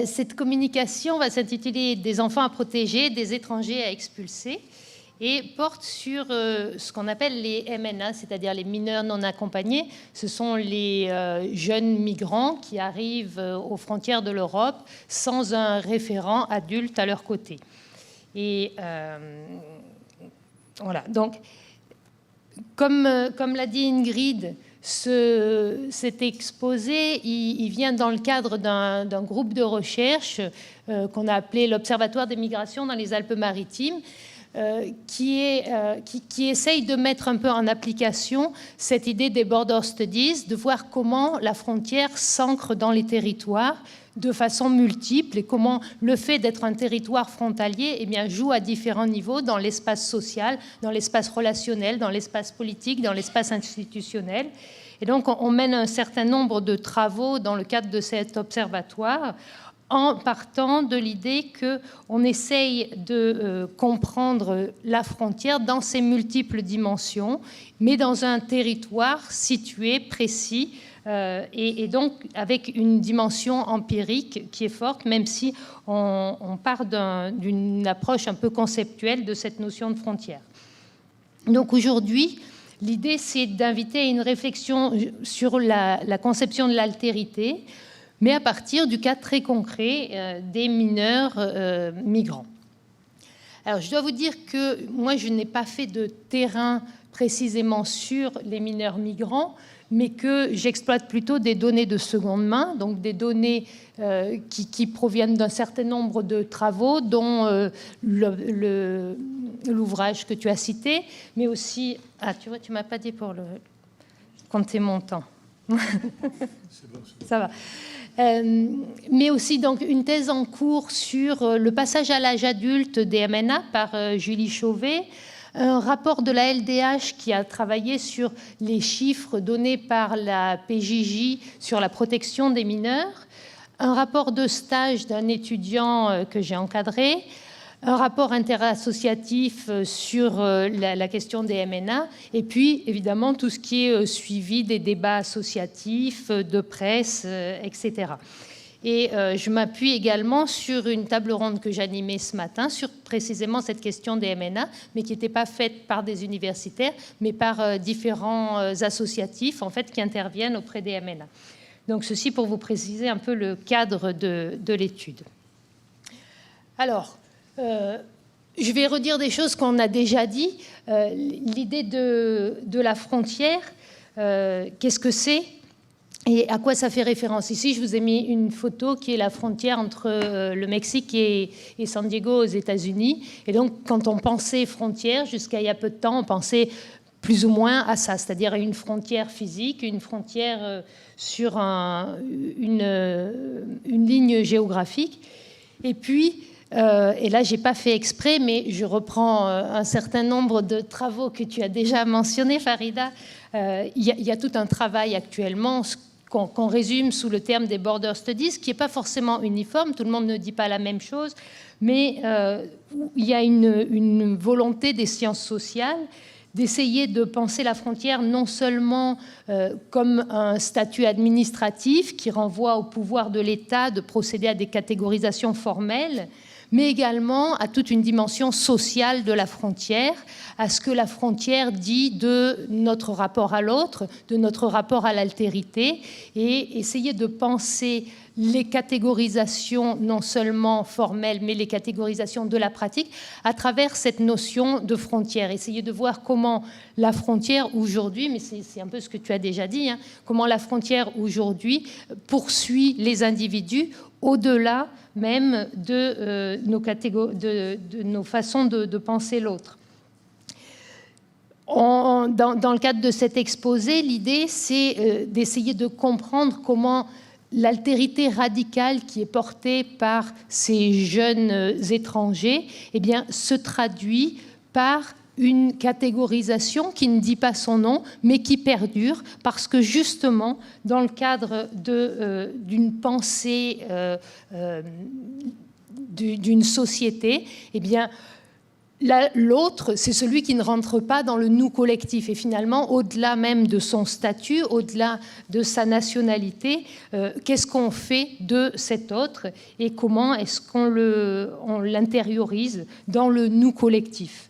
cette communication va s'intituler « Des enfants à protéger, des étrangers à expulser » et porte sur ce qu'on appelle les MNA, c'est-à-dire les mineurs non accompagnés. Ce sont les jeunes migrants qui arrivent aux frontières de l'Europe sans un référent adulte à leur côté. Et voilà. Donc, comme l'a dit Ingrid, cet exposé, il vient dans le cadre d'un groupe de recherche qu'on a appelé l'Observatoire des migrations dans les Alpes-Maritimes, qui essaye de mettre un peu en application cette idée des border studies, de voir comment la frontière s'ancre dans les territoires de façon multiple et comment le fait d'être un territoire frontalier joue à différents niveaux dans l'espace social, dans l'espace relationnel, dans l'espace politique, dans l'espace institutionnel. Et donc on mène un certain nombre de travaux dans le cadre de cet observatoire en partant de l'idée qu'on essaye de comprendre la frontière dans ses multiples dimensions, mais dans un territoire situé, précis, et donc avec une dimension empirique qui est forte, même si on part d'une approche un peu conceptuelle de cette notion de frontière. Donc aujourd'hui, l'idée, c'est d'inviter à une réflexion sur la conception de l'altérité, mais à partir du cas très concret des mineurs migrants. Alors, je dois vous dire que moi, je n'ai pas fait de terrain précisément sur les mineurs migrants, mais que j'exploite plutôt des données de seconde main, donc des données qui proviennent d'un certain nombre de travaux, dont l'ouvrage que tu as cité, mais aussi... Ah, tu vois, tu ne m'as pas dit pour compter mon temps. C'est bon. Ça va. Mais aussi donc, une thèse en cours sur le passage à l'âge adulte des MNA par Julie Chauvet, un rapport de la LDH qui a travaillé sur les chiffres donnés par la PJJ sur la protection des mineurs, un rapport de stage d'un étudiant que j'ai encadré, un rapport interassociatif sur la question des MNA, et puis évidemment tout ce qui est suivi des débats associatifs, de presse, etc. Et je m'appuie également sur une table ronde que j'animais ce matin sur précisément cette question des MNA, mais qui n'était pas faite par des universitaires, mais par différents associatifs en fait, qui interviennent auprès des MNA. Donc ceci pour vous préciser un peu le cadre de l'étude. Alors, je vais redire des choses qu'on a déjà dit. L'idée de la frontière, qu'est-ce que c'est et à quoi ça fait référence? Ici, je vous ai mis une photo qui est la frontière entre le Mexique et San Diego aux États-Unis. Et donc, quand on pensait frontière, jusqu'à il y a peu de temps, on pensait plus ou moins à ça, c'est-à-dire à une frontière physique, une frontière sur une ligne géographique. Et puis, et là, je n'ai pas fait exprès, mais je reprends un certain nombre de travaux que tu as déjà mentionnés, Farida. Il y a tout un travail actuellement qu'on résume sous le terme des border studies, qui n'est pas forcément uniforme, tout le monde ne dit pas la même chose, mais il y a une volonté des sciences sociales d'essayer de penser la frontière non seulement comme un statut administratif qui renvoie au pouvoir de l'État de procéder à des catégorisations formelles, mais également à toute une dimension sociale de la frontière, à ce que la frontière dit de notre rapport à l'autre, de notre rapport à l'altérité, et essayer de penser les catégorisations non seulement formelles, mais les catégorisations de la pratique à travers cette notion de frontière. Essayer de voir comment la frontière aujourd'hui, mais c'est un peu ce que tu as déjà dit, hein, comment la frontière aujourd'hui poursuit les individus au-delà même de nos façons de penser l'autre. Dans le cadre de cet exposé, l'idée, c'est d'essayer de comprendre comment l'altérité radicale qui est portée par ces jeunes étrangers, eh bien, se traduit par une catégorisation qui ne dit pas son nom, mais qui perdure, parce que justement, dans le cadre d'une pensée d'une société, eh bien, l'autre, c'est celui qui ne rentre pas dans le nous collectif. Et finalement, au-delà même de son statut, au-delà de sa nationalité, qu'est-ce qu'on fait de cet autre et comment est-ce on l'intériorise dans le nous collectif?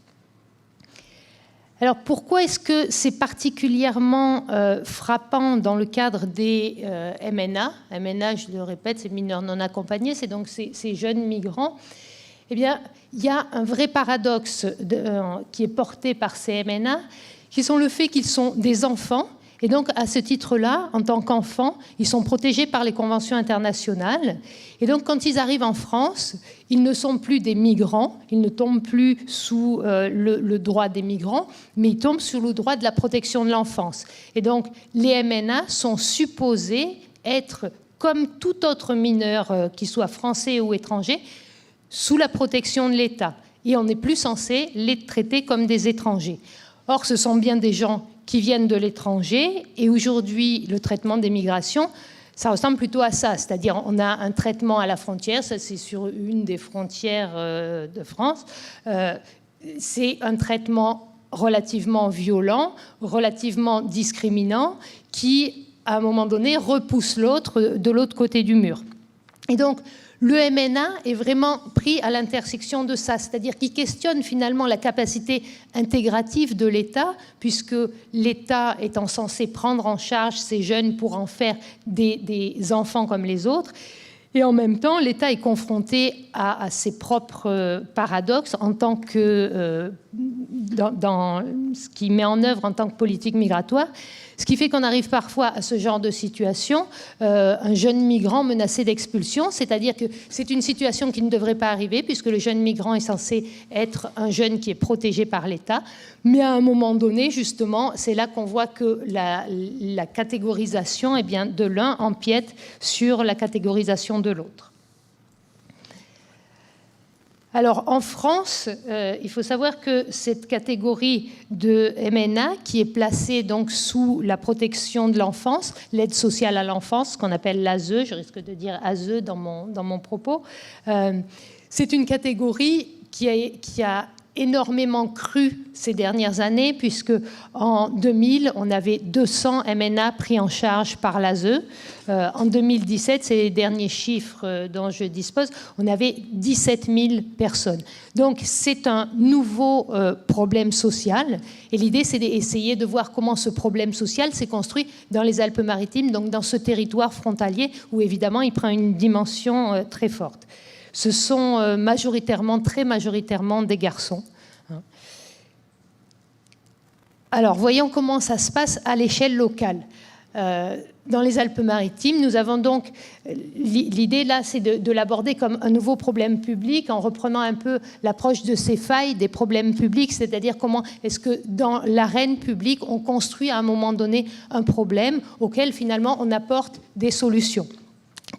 Alors, pourquoi est-ce que c'est particulièrement frappant dans le cadre des MNA? MNA, je le répète, c'est mineurs non accompagnés, c'est donc ces jeunes migrants. Eh bien, il y a un vrai paradoxe qui est porté par ces MNA, qui sont le fait qu'ils sont des enfants, et donc à ce titre-là, en tant qu'enfants, ils sont protégés par les conventions internationales. Et donc, quand ils arrivent en France, ils ne sont plus des migrants, ils ne tombent plus sous le droit des migrants, mais ils tombent sous le droit de la protection de l'enfance. Et donc, les MNA sont supposés être, comme tout autre mineur, qu'il soit français ou étranger, sous la protection de l'État. Et on n'est plus censé les traiter comme des étrangers. Or, ce sont bien des gens qui viennent de l'étranger, et aujourd'hui, le traitement des migrations, ça ressemble plutôt à ça, c'est-à-dire on a un traitement à la frontière, ça c'est sur une des frontières de France, c'est un traitement relativement violent, relativement discriminant, qui, à un moment donné, repousse l'autre de l'autre côté du mur. Et donc, le MNA est vraiment pris à l'intersection de ça, c'est-à-dire qu'il questionne finalement la capacité intégrative de l'État, puisque l'État étant censé prendre en charge ces jeunes pour en faire des enfants comme les autres. Et en même temps, l'État est confronté à ses propres paradoxes en tant que dans ce qu'il met en œuvre en tant que politique migratoire, ce qui fait qu'on arrive parfois à ce genre de situation, un jeune migrant menacé d'expulsion, c'est-à-dire que c'est une situation qui ne devrait pas arriver puisque le jeune migrant est censé être un jeune qui est protégé par l'État, mais à un moment donné, justement, c'est là qu'on voit que la catégorisation, eh bien, de l'un empiète sur la catégorisation de l'autre. Alors, en France, il faut savoir que cette catégorie de MNA, qui est placée donc sous la protection de l'enfance, l'aide sociale à l'enfance, ce qu'on appelle l'ASE, je risque de dire ASE dans mon propos, c'est une catégorie qui a énormément cru ces dernières années, puisque en 2000, on avait 200 MNA pris en charge par l'ASE. En 2017, c'est les derniers chiffres dont je dispose, on avait 17 000 personnes. Donc c'est un nouveau problème social, et l'idée c'est d'essayer de voir comment ce problème social s'est construit dans les Alpes-Maritimes, donc dans ce territoire frontalier où évidemment il prend une dimension très forte. Ce sont très majoritairement des garçons. Alors, voyons comment ça se passe à l'échelle locale. Dans les Alpes-Maritimes, nous avons donc... L'idée, là, c'est de l'aborder comme un nouveau problème public en reprenant un peu l'approche de ces failles des problèmes publics, c'est-à-dire comment est-ce que dans l'arène publique, on construit à un moment donné un problème auquel, finalement, on apporte des solutions.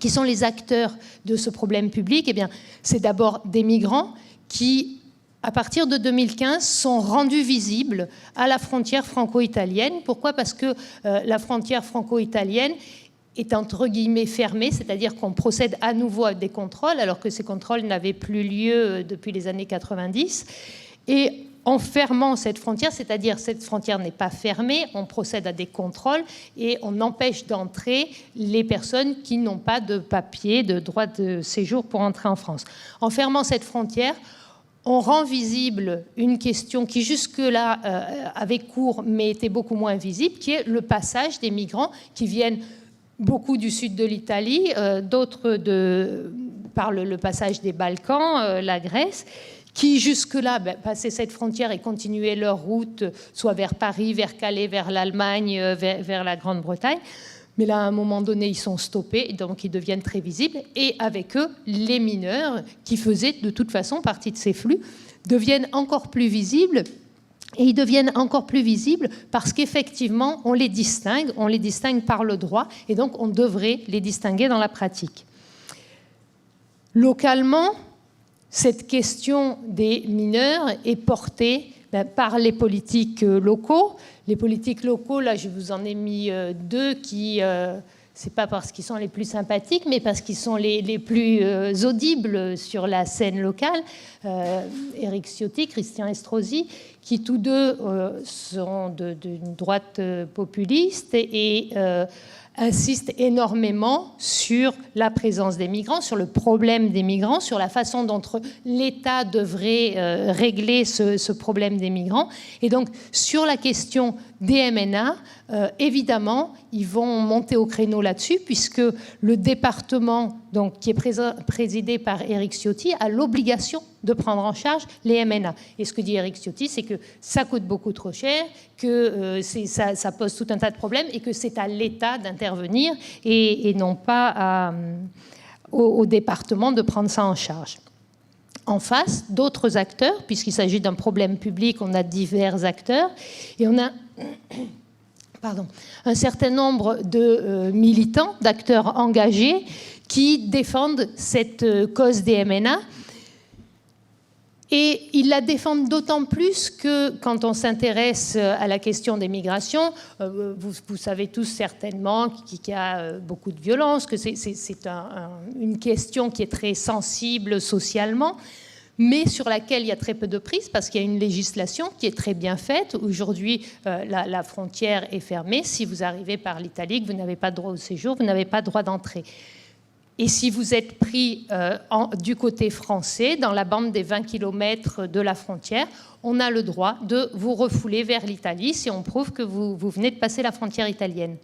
Qui sont les acteurs de ce problème public? Eh bien, c'est d'abord des migrants qui, à partir de 2015, sont rendus visibles à la frontière franco-italienne. Pourquoi? Parce que la frontière franco-italienne est entre guillemets fermée, c'est-à-dire qu'on procède à nouveau à des contrôles, alors que ces contrôles n'avaient plus lieu depuis les années 90. Et en fermant cette frontière, c'est-à-dire cette frontière n'est pas fermée, on procède à des contrôles et on empêche d'entrer les personnes qui n'ont pas de papier, de droit de séjour pour entrer en France. En fermant cette frontière, on rend visible une question qui jusque-là avait cours mais était beaucoup moins visible, qui est le passage des migrants qui viennent beaucoup du sud de l'Italie, d'autres par le passage des Balkans, la Grèce, qui jusque-là passaient cette frontière et continuaient leur route, soit vers Paris, vers Calais, vers l'Allemagne, vers la Grande-Bretagne. Mais là, à un moment donné, ils sont stoppés, donc ils deviennent très visibles. Et avec eux, les mineurs, qui faisaient de toute façon partie de ces flux, deviennent encore plus visibles. Et ils deviennent encore plus visibles parce qu'effectivement, on les distingue par le droit, et donc on devrait les distinguer dans la pratique. Localement, cette question des mineurs est portée par les politiques locaux. Les politiques locaux, là, je vous en ai mis deux qui, c'est pas parce qu'ils sont les plus sympathiques, mais parce qu'ils sont les plus audibles sur la scène locale. Éric Ciotti, Christian Estrosi, qui tous deux sont d'une droite populiste et insiste énormément sur la présence des migrants, sur le problème des migrants, sur la façon dont l'État devrait régler ce problème des migrants. Et donc, sur la question des MNA, évidemment, ils vont monter au créneau là-dessus, puisque le département donc, qui est présidé par Éric Ciotti a l'obligation de prendre en charge les MNA. Et ce que dit Éric Ciotti, c'est que ça coûte beaucoup trop cher, que ça pose tout un tas de problèmes et que c'est à l'État d'intervenir et non pas au département de prendre ça en charge. En face, d'autres acteurs, puisqu'il s'agit d'un problème public, on a divers acteurs et on a un certain nombre de militants, d'acteurs engagés qui défendent cette cause des MNA. Et ils la défendent d'autant plus que quand on s'intéresse à la question des migrations, vous savez tous certainement qu'il y a beaucoup de violence, que c'est une question qui est très sensible socialement, mais sur laquelle il y a très peu de prise parce qu'il y a une législation qui est très bien faite. Aujourd'hui, la frontière est fermée. Si vous arrivez par l'Italie, que vous n'avez pas de droit au séjour, vous n'avez pas de droit d'entrée. Et si vous êtes pris du côté français, dans la bande des 20 km de la frontière, on a le droit de vous refouler vers l'Italie si on prouve que vous venez de passer la frontière italienne.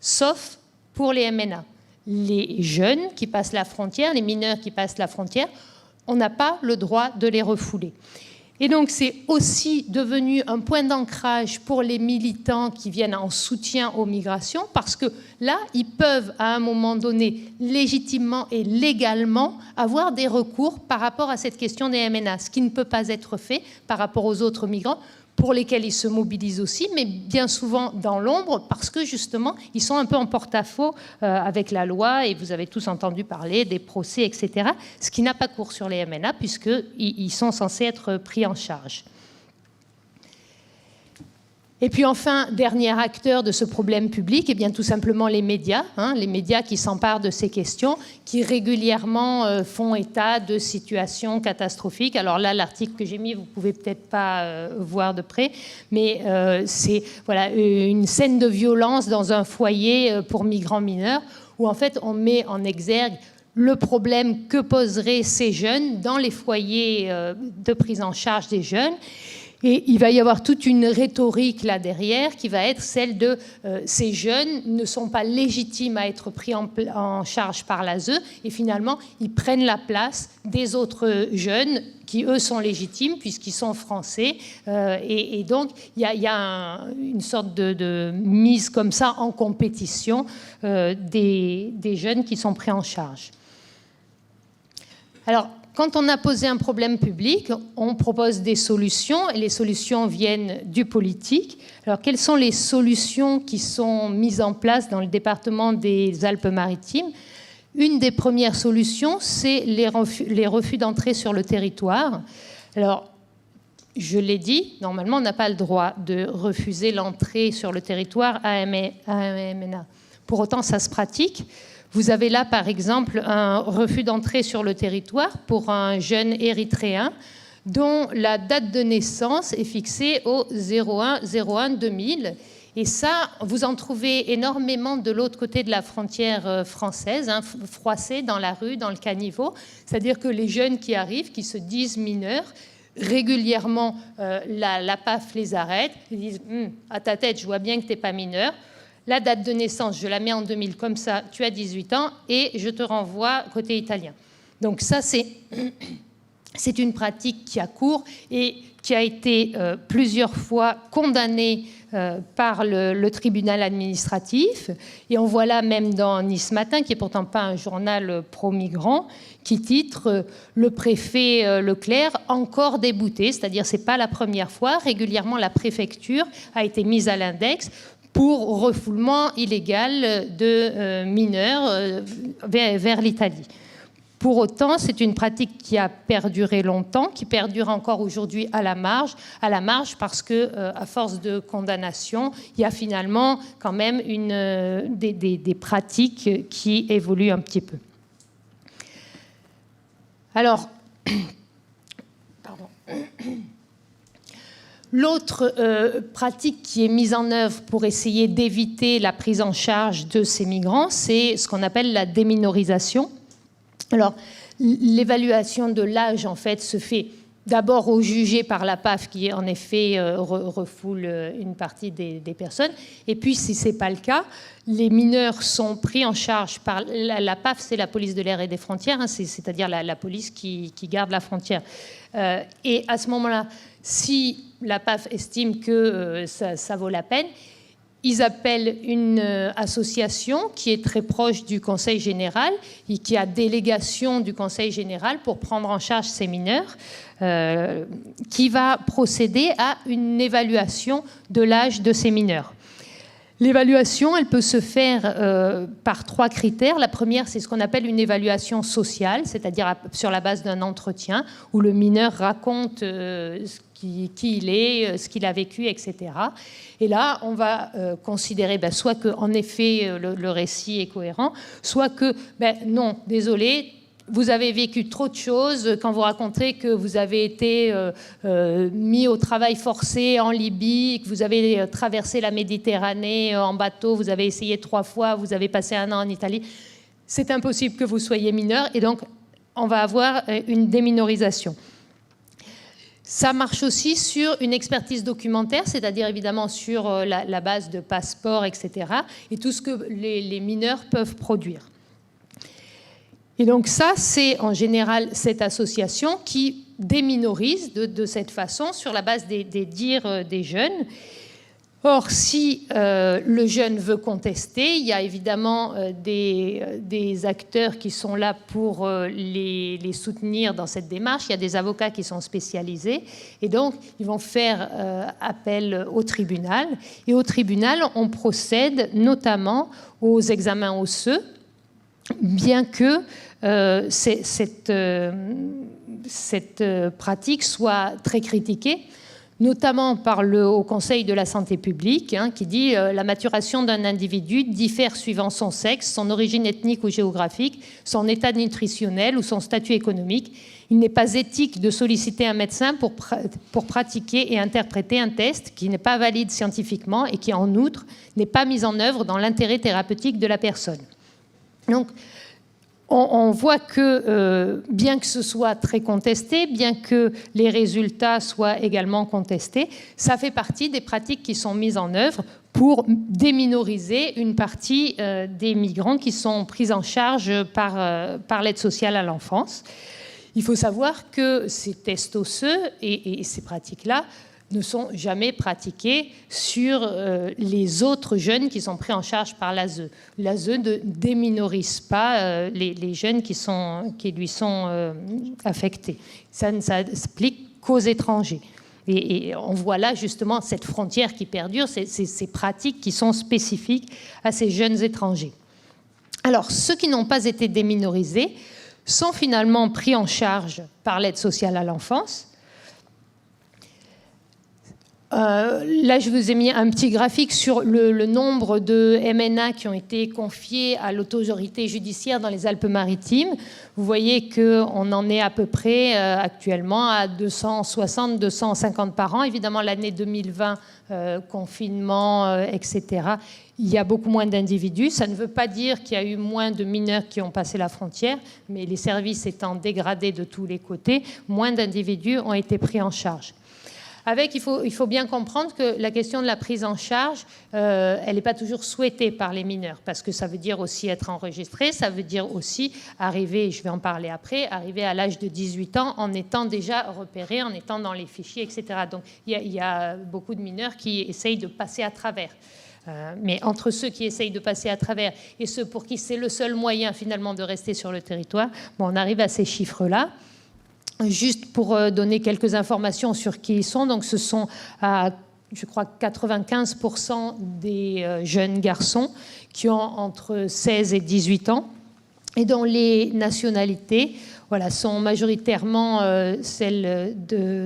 Sauf pour les MNA. Les jeunes qui passent la frontière, les mineurs qui passent la frontière, on n'a pas le droit de les refouler. Et donc, c'est aussi devenu un point d'ancrage pour les militants qui viennent en soutien aux migrations, parce que là, ils peuvent, à un moment donné, légitimement et légalement, avoir des recours par rapport à cette question des MNA, ce qui ne peut pas être fait par rapport aux autres migrants, pour lesquels ils se mobilisent aussi, mais bien souvent dans l'ombre, parce que justement, ils sont un peu en porte-à-faux avec la loi, et vous avez tous entendu parler des procès, etc., ce qui n'a pas cours sur les MNA, puisqu'ils sont censés être pris en charge. Et puis enfin, dernier acteur de ce problème public, eh bien, tout simplement les médias qui s'emparent de ces questions, qui régulièrement font état de situations catastrophiques. Alors là, l'article que j'ai mis, vous ne pouvez peut-être pas voir de près, mais c'est une scène de violence dans un foyer pour migrants mineurs, où en fait on met en exergue le problème que poseraient ces jeunes dans les foyers de prise en charge des jeunes. Et il va y avoir toute une rhétorique là derrière qui va être celle de ces jeunes ne sont pas légitimes à être pris en charge par l'ASE, et finalement ils prennent la place des autres jeunes qui eux sont légitimes puisqu'ils sont français, et donc il y a une sorte de mise comme ça en compétition des jeunes qui sont pris en charge. Alors, quand on a posé un problème public, on propose des solutions, et les solutions viennent du politique. Alors, quelles sont les solutions qui sont mises en place dans le département des Alpes-Maritimes ? Une des premières solutions, c'est les refus d'entrée sur le territoire. Alors, je l'ai dit, normalement, on n'a pas le droit de refuser l'entrée sur le territoire à un MNA. Pour autant, ça se pratique. Vous avez là, par exemple, un refus d'entrée sur le territoire pour un jeune érythréen dont la date de naissance est fixée au 01/01/2000. Et ça, vous en trouvez énormément de l'autre côté de la frontière française, froissés dans la rue, dans le caniveau. C'est-à-dire que les jeunes qui arrivent, qui se disent mineurs, régulièrement, la PAF les arrête. Ils disent « à ta tête, je vois bien que tu n'es pas mineur. La date de naissance, je la mets en 2000, comme ça, tu as 18 ans, et je te renvoie côté italien. » Donc ça, c'est une pratique qui a cours et qui a été plusieurs fois condamnée par le tribunal administratif. Et on voit là même dans Nice Matin, qui n'est pourtant pas un journal pro-migrant, qui titre « Le préfet Leclerc encore débouté », c'est-à-dire ce n'est pas la première fois. Régulièrement, la préfecture a été mise à l'index pour refoulement illégal de mineurs vers l'Italie. Pour autant, c'est une pratique qui a perduré longtemps, qui perdure encore aujourd'hui à la marge parce que, à force de condamnation, il y a finalement quand même des pratiques qui évoluent un petit peu. Alors, pardon. L'autre pratique qui est mise en œuvre pour essayer d'éviter la prise en charge de ces migrants, c'est ce qu'on appelle la déminorisation. Alors, l'évaluation de l'âge, en fait, se fait d'abord au jugé par la PAF, qui, en effet, refoule une partie des personnes. Et puis, si ce n'est pas le cas, les mineurs sont pris en charge par la PAF, c'est la police de l'air et des frontières, c'est-à-dire la police qui garde la frontière. Et à ce moment-là, si la PAF estime que ça vaut la peine, ils appellent une association qui est très proche du Conseil général et qui a délégation du Conseil général pour prendre en charge ces mineurs, qui va procéder à une évaluation de l'âge de ces mineurs. L'évaluation, elle peut se faire par 3 critères. La première, c'est ce qu'on appelle une évaluation sociale, c'est-à-dire sur la base d'un entretien où le mineur raconte qui il est, ce qu'il a vécu, etc. Et là, on va considérer soit qu'en effet, le récit est cohérent, soit que, non, désolé, vous avez vécu trop de choses quand vous racontez que vous avez été mis au travail forcé en Libye, que vous avez traversé la Méditerranée en bateau, vous avez essayé 3 fois, vous avez passé 1 an en Italie. C'est impossible que vous soyez mineur et donc on va avoir une déminorisation. Ça marche aussi sur une expertise documentaire, c'est-à-dire évidemment sur la base de passeports, etc. et tout ce que les mineurs peuvent produire. Et donc ça, c'est en général cette association qui déminorise de cette façon sur la base des dires des jeunes. Or, si le jeune veut contester, il y a évidemment des acteurs qui sont là pour les soutenir dans cette démarche. Il y a des avocats qui sont spécialisés. Et donc, ils vont faire appel au tribunal. Et au tribunal, on procède notamment aux examens osseux, bien que cette pratique soit très critiquée, notamment par le Haut Conseil de la santé publique, qui dit la maturation d'un individu diffère suivant son sexe, son origine ethnique ou géographique, son état nutritionnel ou son statut économique. Il n'est pas éthique de solliciter un médecin pour pratiquer et interpréter un test qui n'est pas valide scientifiquement et qui, en outre, n'est pas mis en œuvre dans l'intérêt thérapeutique de la personne. Donc, on voit que, bien que ce soit très contesté, bien que les résultats soient également contestés, ça fait partie des pratiques qui sont mises en œuvre pour déminoriser une partie des migrants qui sont pris en charge par l'aide sociale à l'enfance. Il faut savoir que ces tests osseux et ces pratiques-là ne sont jamais pratiqués sur les autres jeunes qui sont pris en charge par l'ASE. L'ASE ne déminorise pas les jeunes qui lui sont affectés. Ça ne s'applique qu'aux étrangers. Et on voit là justement cette frontière qui perdure, ces pratiques qui sont spécifiques à ces jeunes étrangers. Alors, ceux qui n'ont pas été déminorisés sont finalement pris en charge par l'aide sociale à l'enfance. Là, je vous ai mis un petit graphique sur le nombre de MNA qui ont été confiés à l'autorité judiciaire dans les Alpes-Maritimes. Vous voyez qu'on en est à peu près actuellement à 260, 250 par an. Évidemment, l'année 2020, confinement, etc., il y a beaucoup moins d'individus. Ça ne veut pas dire qu'il y a eu moins de mineurs qui ont passé la frontière, mais les services étant dégradés de tous les côtés, moins d'individus ont été pris en charge. Il faut bien comprendre que la question de la prise en charge, elle n'est pas toujours souhaitée par les mineurs, parce que ça veut dire aussi être enregistré, ça veut dire aussi arriver, je vais en parler après, arriver à l'âge de 18 ans en étant déjà repéré, en étant dans les fichiers, etc. Donc il y a beaucoup de mineurs qui essayent de passer à travers. Mais entre ceux qui essayent de passer à travers et ceux pour qui c'est le seul moyen finalement de rester sur le territoire, on arrive à ces chiffres-là. Juste pour donner quelques informations sur qui ils sont, donc ce sont, je crois, 95% des jeunes garçons qui ont entre 16 et 18 ans et dont les nationalités sont majoritairement celles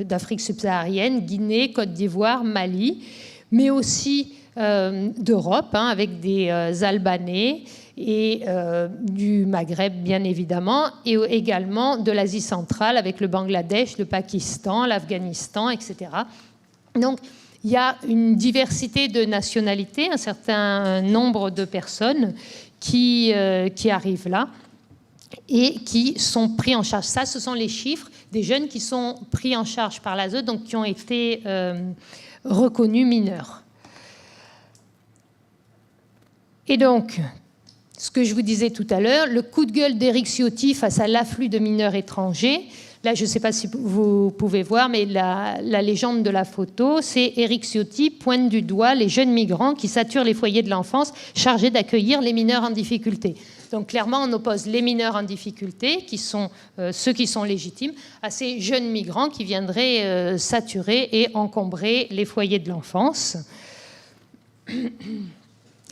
d'Afrique subsaharienne, Guinée, Côte d'Ivoire, Mali, mais aussi d'Europe, avec des Albanais et du Maghreb, bien évidemment, et également de l'Asie centrale avec le Bangladesh, le Pakistan, l'Afghanistan, etc. Donc, il y a une diversité de nationalités, un certain nombre de personnes qui arrivent là et qui sont pris en charge. Ça, ce sont les chiffres des jeunes qui sont pris en charge par l'ASE, donc qui ont été reconnus mineurs. Et donc, ce que je vous disais tout à l'heure, le coup de gueule d'Éric Ciotti face à l'afflux de mineurs étrangers. Là, je ne sais pas si vous pouvez voir, mais la légende de la photo, c'est Éric Ciotti pointe du doigt les jeunes migrants qui saturent les foyers de l'enfance chargés d'accueillir les mineurs en difficulté. Donc clairement, on oppose les mineurs en difficulté, qui sont ceux qui sont légitimes, à ces jeunes migrants qui viendraient saturer et encombrer les foyers de l'enfance.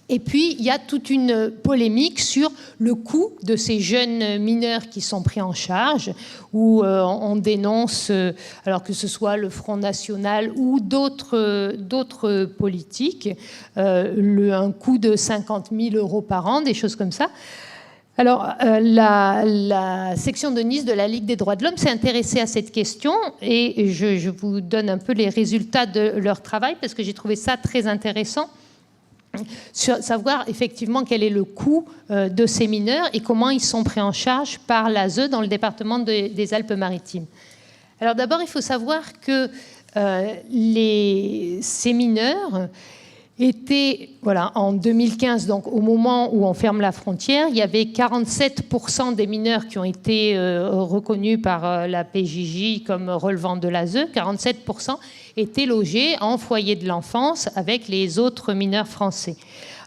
Et puis, il y a toute une polémique sur le coût de ces jeunes mineurs qui sont pris en charge, où on dénonce, alors que ce soit le Front National ou d'autres politiques, un coût de 50 000 € par an, des choses comme ça. Alors, la section de Nice de la Ligue des droits de l'homme s'est intéressée à cette question et je vous donne un peu les résultats de leur travail parce que j'ai trouvé ça très intéressant. Savoir effectivement quel est le coût de ces mineurs et comment ils sont pris en charge par l'ASE dans le département des Alpes-Maritimes. Alors d'abord, il faut savoir que ces mineurs, était, voilà, en 2015, donc au moment où on ferme la frontière, il y avait 47% des mineurs qui ont été reconnus par la PJJ comme relevant de l'ASE. 47% étaient logés en foyer de l'enfance avec les autres mineurs français.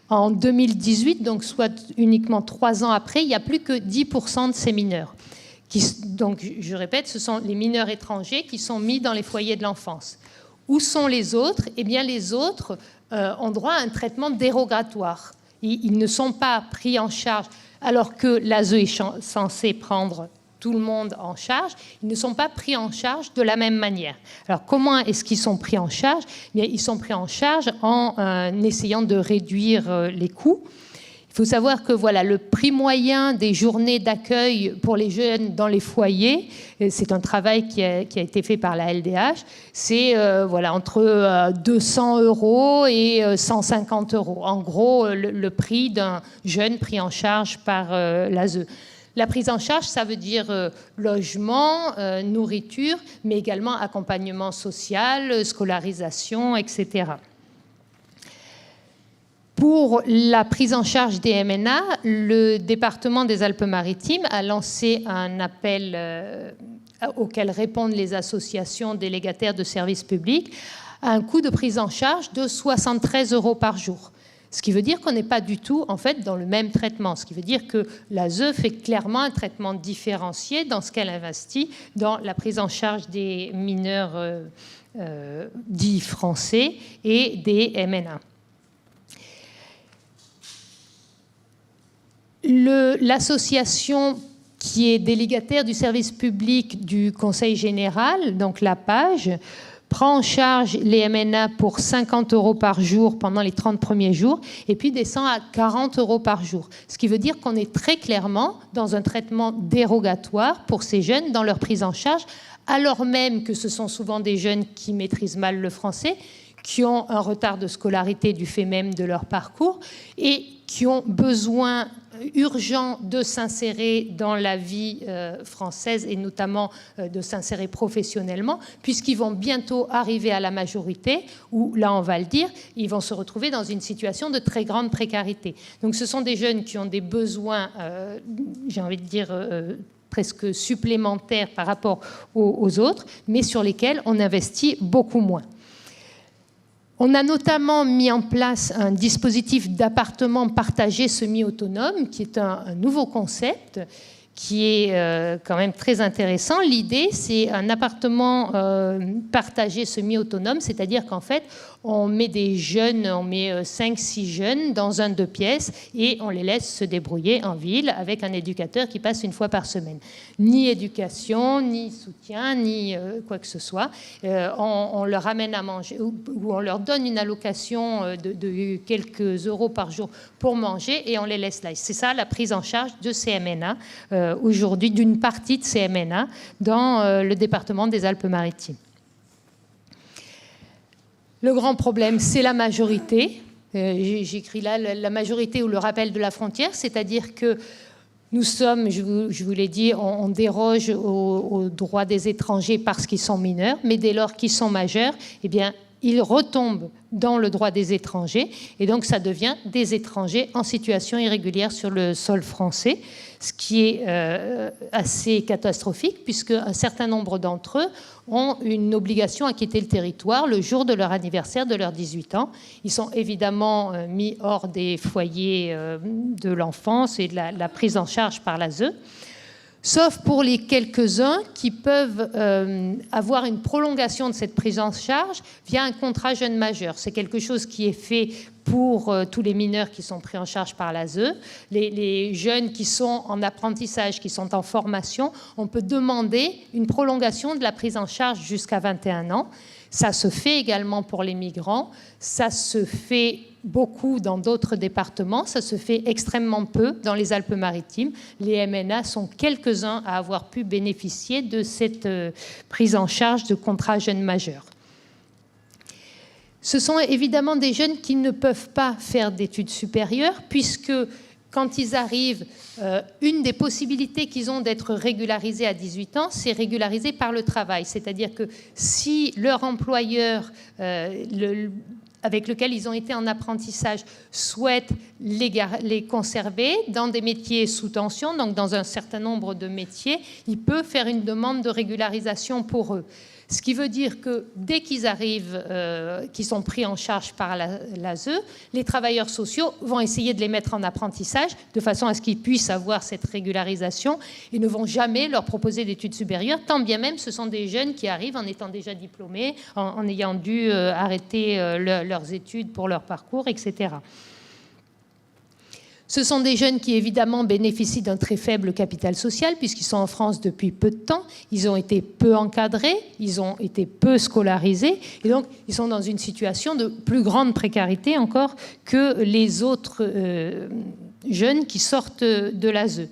En 2018, donc soit uniquement 3 ans après, il n'y a plus que 10% de ces mineurs. Donc, je répète, ce sont les mineurs étrangers qui sont mis dans les foyers de l'enfance. Où sont les autres? Eh bien, les autres ont droit à un traitement dérogatoire. Ils ne sont pas pris en charge, alors que l'ASE est censé prendre tout le monde en charge. Ils ne sont pas pris en charge de la même manière. Alors, comment est-ce qu'ils sont pris en charge? Eh bien, ils sont pris en charge en essayant de réduire les coûts. Il faut savoir que voilà, le prix moyen des journées d'accueil pour les jeunes dans les foyers, c'est un travail qui a été fait par la LDH, c'est voilà, entre 200 € et 150 €. En gros, le prix d'un jeune pris en charge par l'ASE. La prise en charge, ça veut dire logement, nourriture, mais également accompagnement social, scolarisation, etc. Pour la prise en charge des MNA, le département des Alpes-Maritimes a lancé un appel auquel répondent les associations délégataires de services publics à un coût de prise en charge de 73 € par jour. Ce qui veut dire qu'on n'est pas du tout en fait, dans le même traitement. Ce qui veut dire que l'ASE fait clairement un traitement différencié dans ce qu'elle investit dans la prise en charge des mineurs dits français et des MNA. L'association qui est délégataire du service public du Conseil général, donc la PAGE, prend en charge les MNA pour 50 € par jour pendant les 30 premiers jours et puis descend à 40 € par jour. Ce qui veut dire qu'on est très clairement dans un traitement dérogatoire pour ces jeunes dans leur prise en charge, alors même que ce sont souvent des jeunes qui maîtrisent mal le français, qui ont un retard de scolarité du fait même de leur parcours et qui ont besoin urgent de s'insérer dans la vie française et notamment de s'insérer professionnellement, puisqu'ils vont bientôt arriver à la majorité où, là on va le dire, ils vont se retrouver dans une situation de très grande précarité. Donc ce sont des jeunes qui ont des besoins, j'ai envie de dire, presque supplémentaires par rapport aux autres, mais sur lesquels on investit beaucoup moins. On a notamment mis en place un dispositif d'appartement partagé semi-autonome, qui est un nouveau concept qui est quand même très intéressant. L'idée, c'est un appartement partagé semi-autonome, c'est-à-dire qu'en fait, on met des jeunes, on met 5-6 jeunes dans un 2 pièces et on les laisse se débrouiller en ville avec un éducateur qui passe 1 fois par semaine. Ni éducation, ni soutien, ni quoi que ce soit. On leur amène à manger ou on leur donne une allocation de quelques euros par jour pour manger et on les laisse là. C'est ça la prise en charge de ces MNA aujourd'hui, d'une partie de ces MNA dans le département des Alpes-Maritimes. Le grand problème, c'est la majorité. J'écris là la majorité ou le rappel de la frontière, c'est-à-dire que nous sommes, je vous l'ai dit, on déroge aux droits des étrangers parce qu'ils sont mineurs, mais dès lors qu'ils sont majeurs, eh bien, ils retombent dans le droit des étrangers et donc ça devient des étrangers en situation irrégulière sur le sol français, ce qui est assez catastrophique puisque un certain nombre d'entre eux ont une obligation à quitter le territoire le jour de leur anniversaire de leurs 18 ans. Ils sont évidemment mis hors des foyers de l'enfance et de la prise en charge par l'ASE. Sauf pour les quelques-uns qui peuvent avoir une prolongation de cette prise en charge via un contrat jeune majeur. C'est quelque chose qui est fait pour tous les mineurs qui sont pris en charge par l'ASE. Les jeunes qui sont en apprentissage, qui sont en formation, on peut demander une prolongation de la prise en charge jusqu'à 21 ans. Ça se fait également pour les migrants, ça se fait beaucoup dans d'autres départements, ça se fait extrêmement peu dans les Alpes-Maritimes. Les MNA sont quelques-uns à avoir pu bénéficier de cette prise en charge de contrat jeunes majeurs. Ce sont évidemment des jeunes qui ne peuvent pas faire d'études supérieures puisque quand ils arrivent, une des possibilités qu'ils ont d'être régularisés à 18 ans, c'est régularisé par le travail. C'est-à-dire que si leur employeur avec lesquels ils ont été en apprentissage souhaitent les conserver dans des métiers sous tension, donc dans un certain nombre de métiers, il peut faire une demande de régularisation pour eux. Ce qui veut dire que dès qu'ils arrivent, qu'ils sont pris en charge par l'ASE, les travailleurs sociaux vont essayer de les mettre en apprentissage de façon à ce qu'ils puissent avoir cette régularisation et ne vont jamais leur proposer d'études supérieures, tant bien même ce sont des jeunes qui arrivent en étant déjà diplômés, en ayant dû arrêter leurs études pour leur parcours, etc. Ce sont des jeunes qui, évidemment, bénéficient d'un très faible capital social, puisqu'ils sont en France depuis peu de temps, ils ont été peu encadrés, ils ont été peu scolarisés, et donc ils sont dans une situation de plus grande précarité encore que les autres jeunes qui sortent de l'ASE.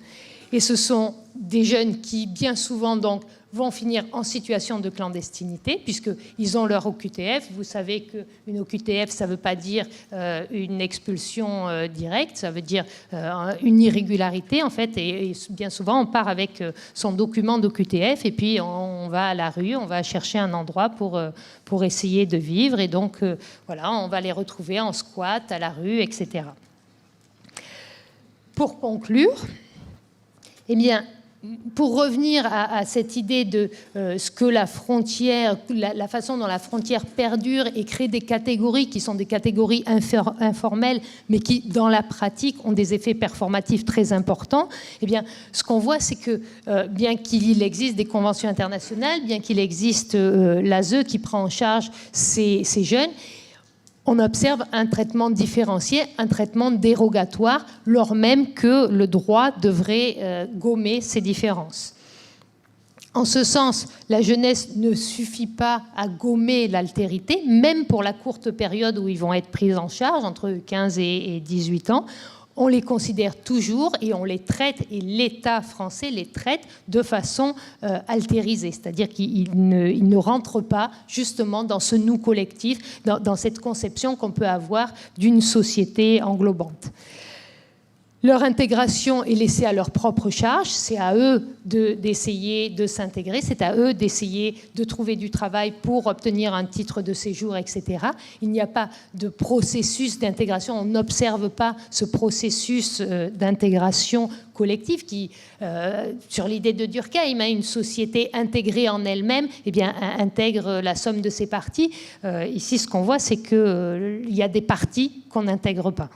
Et ce sont des jeunes qui, bien souvent, donc, vont finir en situation de clandestinité, puisqu'ils ont leur OQTF. Vous savez qu'une OQTF, ça ne veut pas dire une expulsion directe, ça veut dire une irrégularité, en fait. Et bien souvent, on part avec son document d'OQTF, et puis on va à la rue, on va chercher un endroit pour essayer de vivre. Et donc, voilà, on va les retrouver en squat, à la rue, etc. Pour conclure, eh bien, pour revenir à cette idée de ce que la frontière, la façon dont la frontière perdure et crée des catégories qui sont des catégories informelles, mais qui, dans la pratique, ont des effets performatifs très importants, eh bien, ce qu'on voit, c'est que bien qu'il existe des conventions internationales, bien qu'il existe l'ASE qui prend en charge ces jeunes, on observe un traitement différencié, un traitement dérogatoire, lors même que le droit devrait gommer ces différences. En ce sens, la jeunesse ne suffit pas à gommer l'altérité, même pour la courte période où ils vont être pris en charge, entre 15 et 18 ans. On les considère toujours et on les traite, et l'État français les traite de façon altérisée, c'est-à-dire qu'ils ne rentrent pas justement dans ce nous collectif, dans cette conception qu'on peut avoir d'une société englobante. Leur intégration est laissée à leur propre charge, c'est à eux d'essayer de s'intégrer, c'est à eux d'essayer de trouver du travail pour obtenir un titre de séjour, etc. Il n'y a pas de processus d'intégration, on n'observe pas ce processus d'intégration collective qui, sur l'idée de Durkheim, une société intégrée en elle-même, eh bien, intègre la somme de ses parties. Ici, ce qu'on voit, c'est qu'il y a des parties qu'on n'intègre pas.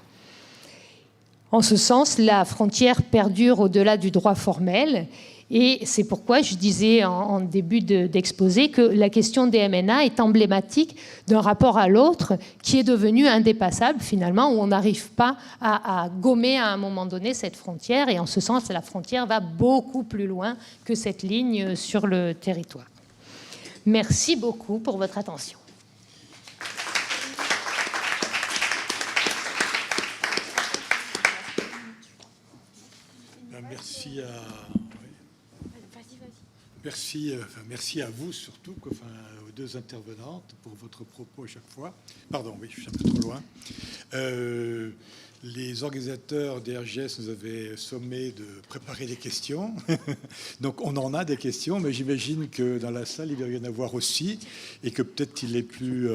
En ce sens, la frontière perdure au-delà du droit formel. Et c'est pourquoi je disais en début d'exposé que la question des MNA est emblématique d'un rapport à l'autre qui est devenu indépassable finalement, où on n'arrive pas à gommer à un moment donné cette frontière. Et en ce sens, la frontière va beaucoup plus loin que cette ligne sur le territoire. Merci beaucoup pour votre attention. Merci à vous surtout, aux deux intervenantes pour votre propos à chaque fois. Pardon, oui, je suis un peu trop loin. Les organisateurs des RGS nous avaient sommé de préparer des questions. Donc on en a des questions, mais j'imagine que dans la salle, il va y en avoir aussi, et que peut-être il est plus...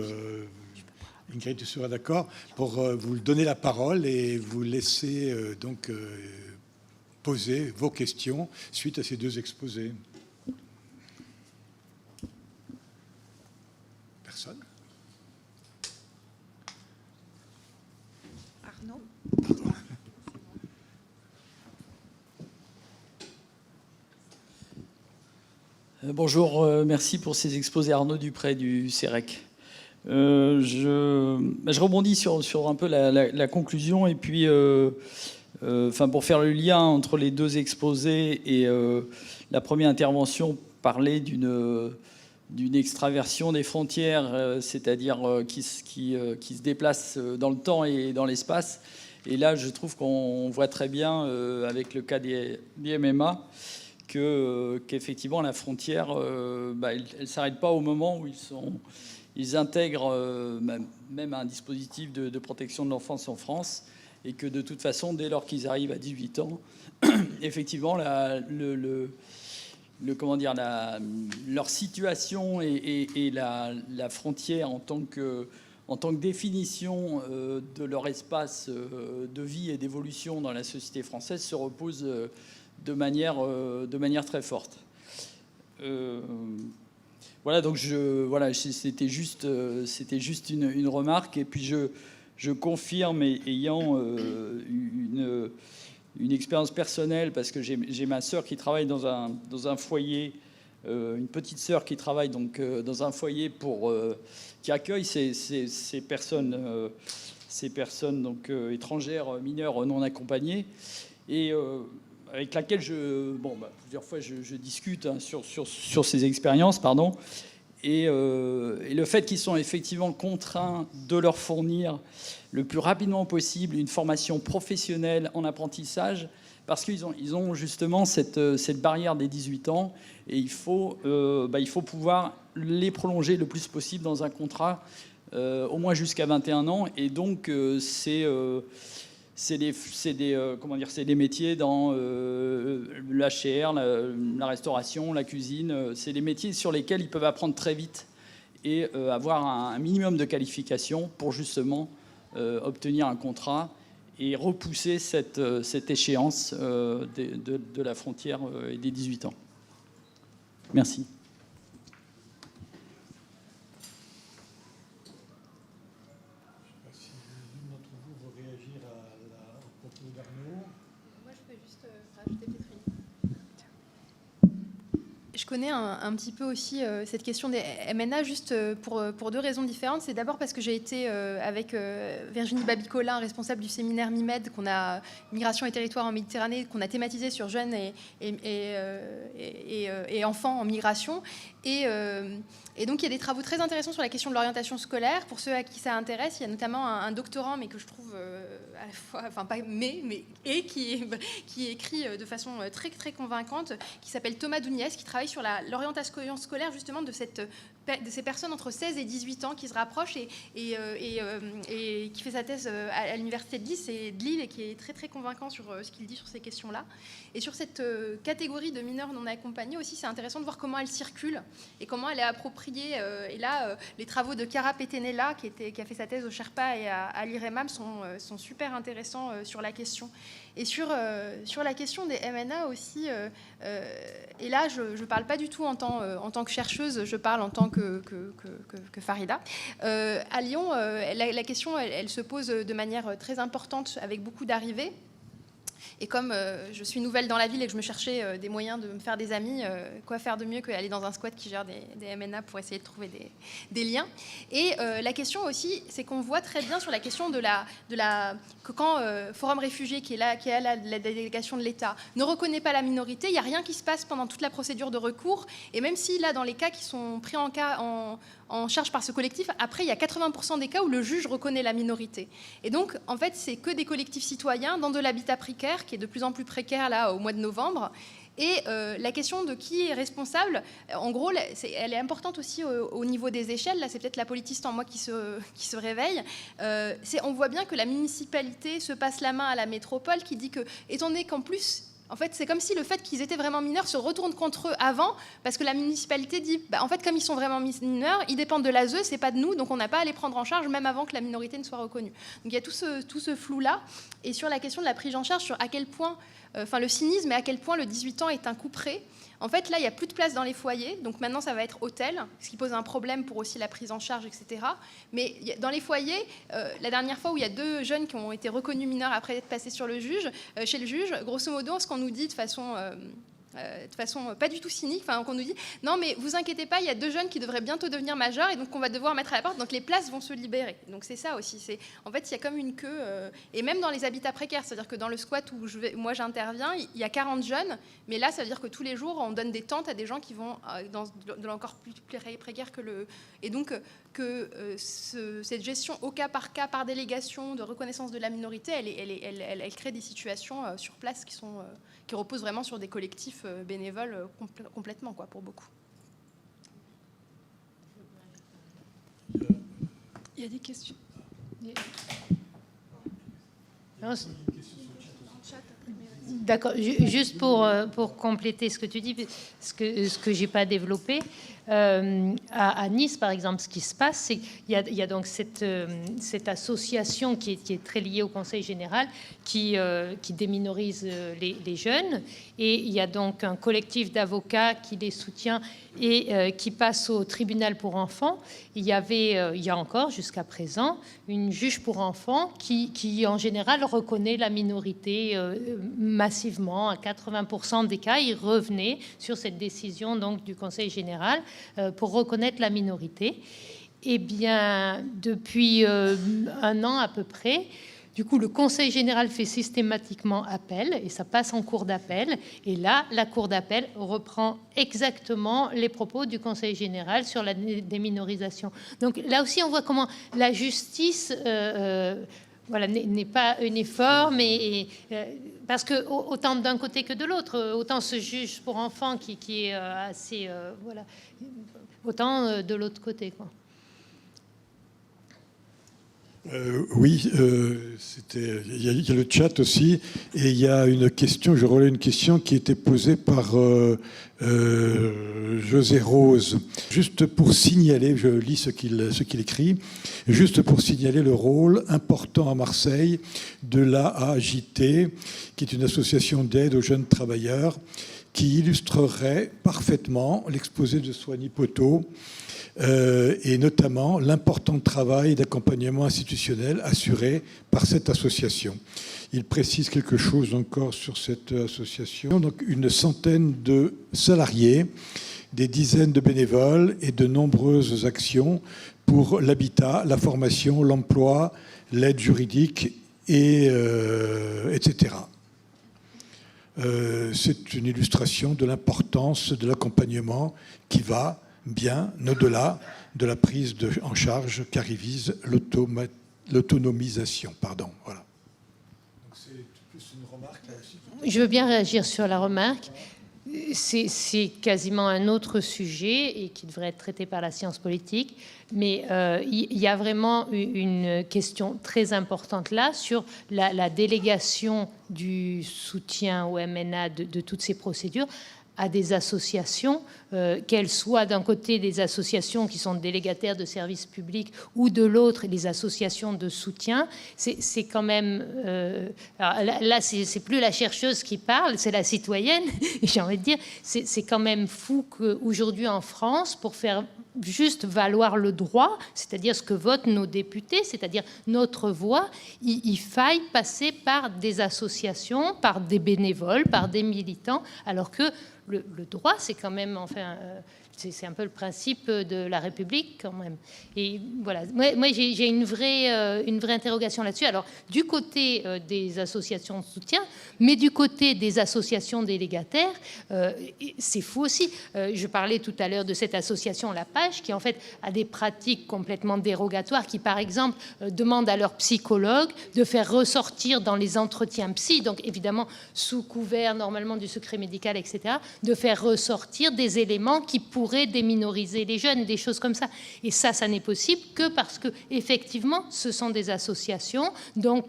Ingrid, tu seras d'accord pour vous donner la parole et vous laisser donc poser vos questions suite à ces deux exposés. Personne ? Arnaud ? Pardon. Bonjour, merci pour ces exposés. Arnaud Dupré du CEREC. Je rebondis sur un peu la conclusion et puis pour faire le lien entre les deux exposés et la première intervention, parler d'une extraversion des frontières, c'est-à-dire qui se déplace dans le temps et dans l'espace. Et là, je trouve qu'on voit très bien, avec le cas des MMA, qu'effectivement, la frontière, elle ne s'arrête pas au moment où ils intègrent même un dispositif de protection de l'enfance en France, et que de toute façon, dès lors qu'ils arrivent à 18 ans, effectivement, leur situation et la frontière en tant en tant que définition de leur espace de vie et d'évolution dans la société française se repose de manière très forte. Voilà, donc c'était juste une remarque. Et puis je confirme, ayant une expérience personnelle, parce que j'ai ma sœur qui travaille dans un foyer, une petite sœur qui travaille donc dans un foyer qui accueille ces personnes donc étrangères, mineures non accompagnées, et avec laquelle plusieurs fois je discute sur ces expériences, pardon. Et le fait qu'ils sont effectivement contraints de leur fournir le plus rapidement possible une formation professionnelle en apprentissage, parce qu'ils ont justement cette barrière des 18 ans, et il faut pouvoir les prolonger le plus possible dans un contrat, au moins jusqu'à 21 ans. Et donc c'est des métiers dans l'HR, la restauration, la cuisine. C'est des métiers sur lesquels ils peuvent apprendre très vite et avoir un minimum de qualification pour justement obtenir un contrat et repousser cette échéance de la frontière et des 18 ans. Merci. Je connais un petit peu aussi cette question des MNA, juste pour deux raisons différentes. C'est d'abord parce que j'ai été avec Virginie Babicolin, responsable du séminaire MIMED, qu'on a Migration et territoire en Méditerranée, qu'on a thématisé sur jeunes et enfants en migration. Et donc, il y a des travaux très intéressants sur la question de l'orientation scolaire. Pour ceux à qui ça intéresse, il y a notamment un doctorant, mais que je trouve à la fois, enfin pas qui écrit de façon très très convaincante, qui s'appelle Thomas Douniès, qui travaille sur l'orientation scolaire justement de ces personnes entre 16 et 18 ans qui se rapprochent et qui fait sa thèse à l'université de Lille et qui est très très convaincant sur ce qu'il dit sur ces questions-là. Et sur cette catégorie de mineurs non accompagnés aussi, c'est intéressant de voir comment elle circule et comment elle est appropriée. Et là, les travaux de Chiara Petenella, qui a fait sa thèse au Sherpa et à l'IREMAM, sont super intéressants sur la question. Et sur la question des MNA aussi, et là, je ne parle pas du tout en tant que chercheuse, je parle en tant que Farida. À Lyon, la question, elle se pose de manière très importante, avec beaucoup d'arrivées. Et comme je suis nouvelle dans la ville et que je me cherchais des moyens de me faire des amis, quoi faire de mieux qu'aller dans un squat qui gère des MNA pour essayer de trouver des liens. Et la question aussi, c'est qu'on voit très bien sur la question que quand Forum Réfugiés, qui est la délégation de l'État, ne reconnaît pas la minorité, il n'y a rien qui se passe pendant toute la procédure de recours. Et même si là, dans les cas qui sont pris en charge par ce collectif, après, il y a 80% des cas où le juge reconnaît la minorité. Et donc, en fait, c'est que des collectifs citoyens dans de l'habitat précaire, qui est de plus en plus précaire là au mois de novembre. Et la question de qui est responsable, en gros, elle est importante aussi au niveau des échelles. Là, c'est peut-être la politiste en moi qui se réveille. On voit bien que la municipalité se passe la main à la métropole, qui dit que, étant donné qu'en plus, en fait, c'est comme si le fait qu'ils étaient vraiment mineurs se retourne contre eux avant, parce que la municipalité dit, en fait, comme ils sont vraiment mineurs, ils dépendent de l'ASE, c'est pas de nous, donc on n'a pas à les prendre en charge, même avant que la minorité ne soit reconnue. Donc il y a tout ce flou-là. Et sur la question de la prise en charge, sur à quel point, le cynisme et à quel point le 18 ans est un couperet. En fait, là, il n'y a plus de place dans les foyers, donc maintenant, ça va être hôtel, ce qui pose un problème pour aussi la prise en charge, etc. Mais dans les foyers, la dernière fois où il y a 2 jeunes qui ont été reconnus mineurs après être passés chez le juge, grosso modo, ce qu'on nous dit de façon pas du tout cynique, qu'on nous dit non mais vous inquiétez pas, il y a 2 jeunes qui devraient bientôt devenir majeurs et donc on va devoir mettre à la porte, donc les places vont se libérer. Donc c'est ça aussi, en fait il y a comme une queue, et même dans les habitats précaires, c'est-à-dire que dans le squat où moi j'interviens, il y a 40 jeunes, mais là ça veut dire que tous les jours on donne des tentes à des gens qui vont dans encore plus précaire et donc cette gestion au cas par délégation de reconnaissance de la minorité, elle crée des situations sur place qui reposent vraiment sur des collectifs bénévoles complètement, pour beaucoup. Il y a des questions. Non, D'accord, juste pour compléter ce que tu dis, ce que j'ai pas développé, à Nice par exemple, ce qui se passe, c'est qu'il y a donc cette association qui est très liée au Conseil général, qui déminorise les jeunes, et il y a donc un collectif d'avocats qui les soutient et qui passe au tribunal pour enfants. Il y a encore jusqu'à présent une juge pour enfants qui en général reconnaît la minorité massivement. À 80% des cas, il revenait sur cette décision donc du Conseil général pour reconnaître la minorité. Eh bien, depuis 1 an à peu près, du coup, le Conseil général fait systématiquement appel et ça passe en cour d'appel. Et là, la cour d'appel reprend exactement les propos du Conseil général sur la déminorisation. Donc là aussi, on voit comment la justice n'est pas uniforme, parce que autant d'un côté que de l'autre, autant ce juge pour enfants qui est assez... autant de l'autre côté, quoi. Oui, il y a le chat aussi, et il y a une question, je relais une question qui a été posée par José Rose. Juste pour signaler, je lis ce qu'il écrit, juste pour signaler le rôle important à Marseille de l'AAJT, qui est une association d'aide aux jeunes travailleurs, qui illustrerait parfaitement l'exposé de Soigny Poteau, et notamment l'important travail d'accompagnement institutionnel assuré par cette association. Il précise quelque chose encore sur cette association. Donc, une centaine de salariés, des dizaines de bénévoles et de nombreuses actions pour l'habitat, la formation, l'emploi, l'aide juridique, etc. C'est une illustration de l'importance de l'accompagnement qui va bien au-delà de la prise en charge qui vise l'autonomisation. Pardon, voilà. Donc c'est plus une remarque là-dessus. Je veux bien réagir sur la remarque. C'est quasiment un autre sujet et qui devrait être traité par la science politique, mais il y a vraiment une question très importante là sur la délégation du soutien au MNA de toutes ces procédures à des associations, qu'elles soient d'un côté des associations qui sont délégataires de services publics ou de l'autre les associations de soutien. C'est quand même... alors là c'est plus la chercheuse qui parle, c'est la citoyenne. J'ai envie de dire, c'est quand même fou qu'aujourd'hui en France, pour faire juste valoir le droit, c'est-à-dire ce que votent nos députés, c'est-à-dire notre voix, il faille passer par des associations, par des bénévoles, par des militants, alors que le droit, c'est quand même, enfin, c'est un peu le principe de la République quand même. Et voilà, moi j'ai une vraie interrogation là-dessus. Alors, du côté des associations de soutien, mais du côté des associations délégataires, c'est fou aussi. Je parlais tout à l'heure de cette association La Page, qui en fait a des pratiques complètement dérogatoires, qui par exemple demandent à leurs psychologues de faire ressortir dans les entretiens psy, donc évidemment sous couvert normalement du secret médical, etc., de faire ressortir des éléments qui pourraient déminoriser les jeunes, des choses comme ça. Et ça n'est possible que parce que effectivement, ce sont des associations, donc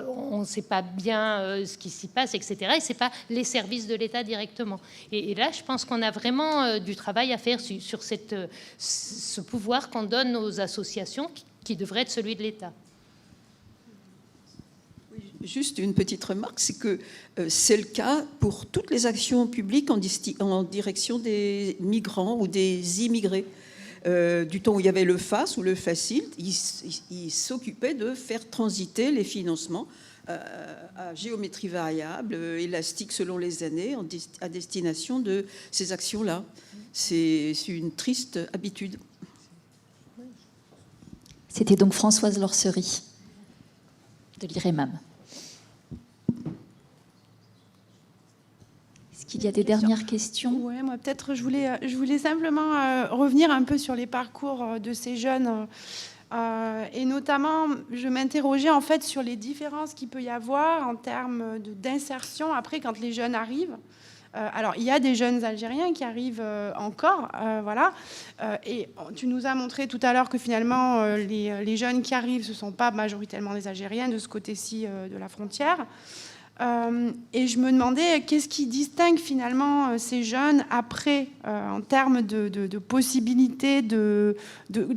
on ne sait pas bien ce qui s'y passe, etc. Et c'est pas les services de l'État directement. Et là, je pense qu'on a vraiment du travail à faire sur ce pouvoir qu'on donne aux associations, qui devrait être celui de l'État. Juste une petite remarque, c'est que c'est le cas pour toutes les actions publiques en direction des migrants ou des immigrés. Du temps où il y avait le FAS ou le FACIL, ils s'occupaient de faire transiter les financements à géométrie variable, élastique selon les années, à destination de ces actions-là. C'est une triste habitude. C'était donc Françoise Lorcerie de l'IREMAM. Qu'il y a des dernières questions? Oui, moi peut-être je voulais simplement revenir un peu sur les parcours de ces jeunes et notamment je m'interrogeais en fait sur les différences qu'il peut y avoir en termes d'insertion après quand les jeunes arrivent. Alors il y a des jeunes Algériens qui arrivent encore, voilà, et tu nous as montré tout à l'heure que finalement les jeunes qui arrivent ce ne sont pas majoritairement des Algériens de ce côté-ci de la frontière. Et je me demandais qu'est-ce qui distingue finalement ces jeunes après, en termes de possibilité de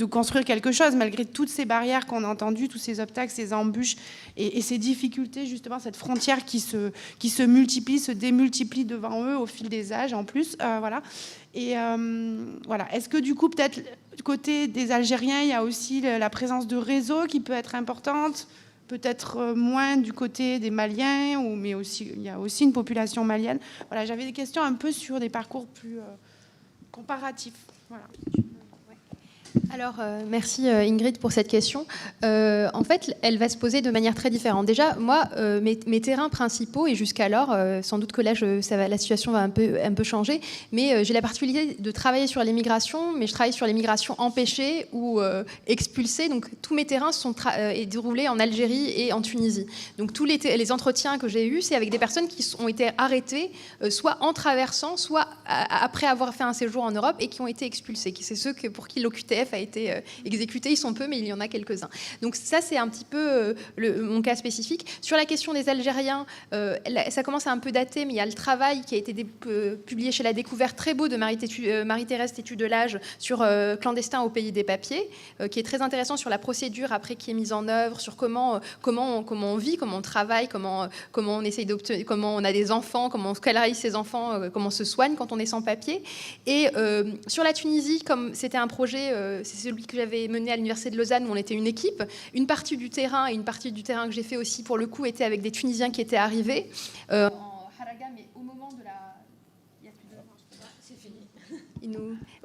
construire quelque chose, malgré toutes ces barrières qu'on a entendues, tous ces obstacles, ces embûches et ces difficultés, justement, cette frontière qui se multiplie, se démultiplie devant eux au fil des âges en plus. Voilà. Et voilà. Est-ce que du coup, peut-être, du côté des Algériens, il y a aussi la présence de réseaux qui peut être importante, peut-être moins du côté des Maliens, mais aussi, il y a aussi une population malienne. Voilà, j'avais des questions un peu sur des parcours plus comparatifs. Voilà. Alors, merci Ingrid pour cette question. En fait, elle va se poser de manière très différente. Déjà, moi, mes terrains principaux, et jusqu'alors, sans doute que là, la situation va un peu changer, mais j'ai la particularité de travailler sur les migrations, mais je travaille sur les migrations empêchées ou expulsées. Donc, tous mes terrains sont déroulés en Algérie et en Tunisie. Donc, tous les entretiens que j'ai eus, c'est avec des personnes qui ont été arrêtées, soit en traversant, soit après avoir fait un séjour en Europe et qui ont été expulsées. C'est ceux pour qui l'OQTF a été exécuté. Ils sont peu, mais il y en a quelques-uns. Donc ça, c'est un petit peu mon cas spécifique. Sur la question des Algériens, ça commence à un peu dater, mais il y a le travail qui a été publié chez La Découverte, très beau, de Marie-Thérèse Tétu-Delage sur Clandestins au pays des papiers, qui est très intéressant sur la procédure après qui est mise en œuvre, sur comment on vit, comment on travaille, comment on essaye d'obtenir, comment on a des enfants, comment on scolarise ses enfants, comment on se soigne quand on est sans papier. Et sur la Tunisie, comme c'était un projet, c'est celui que j'avais mené à l'Université de Lausanne, où on était une équipe. Une partie du terrain, et une partie du terrain que j'ai fait aussi, pour le coup, était avec des Tunisiens qui étaient arrivés en Haraga, mais au moment de la... Il y a plus de... C'est fini.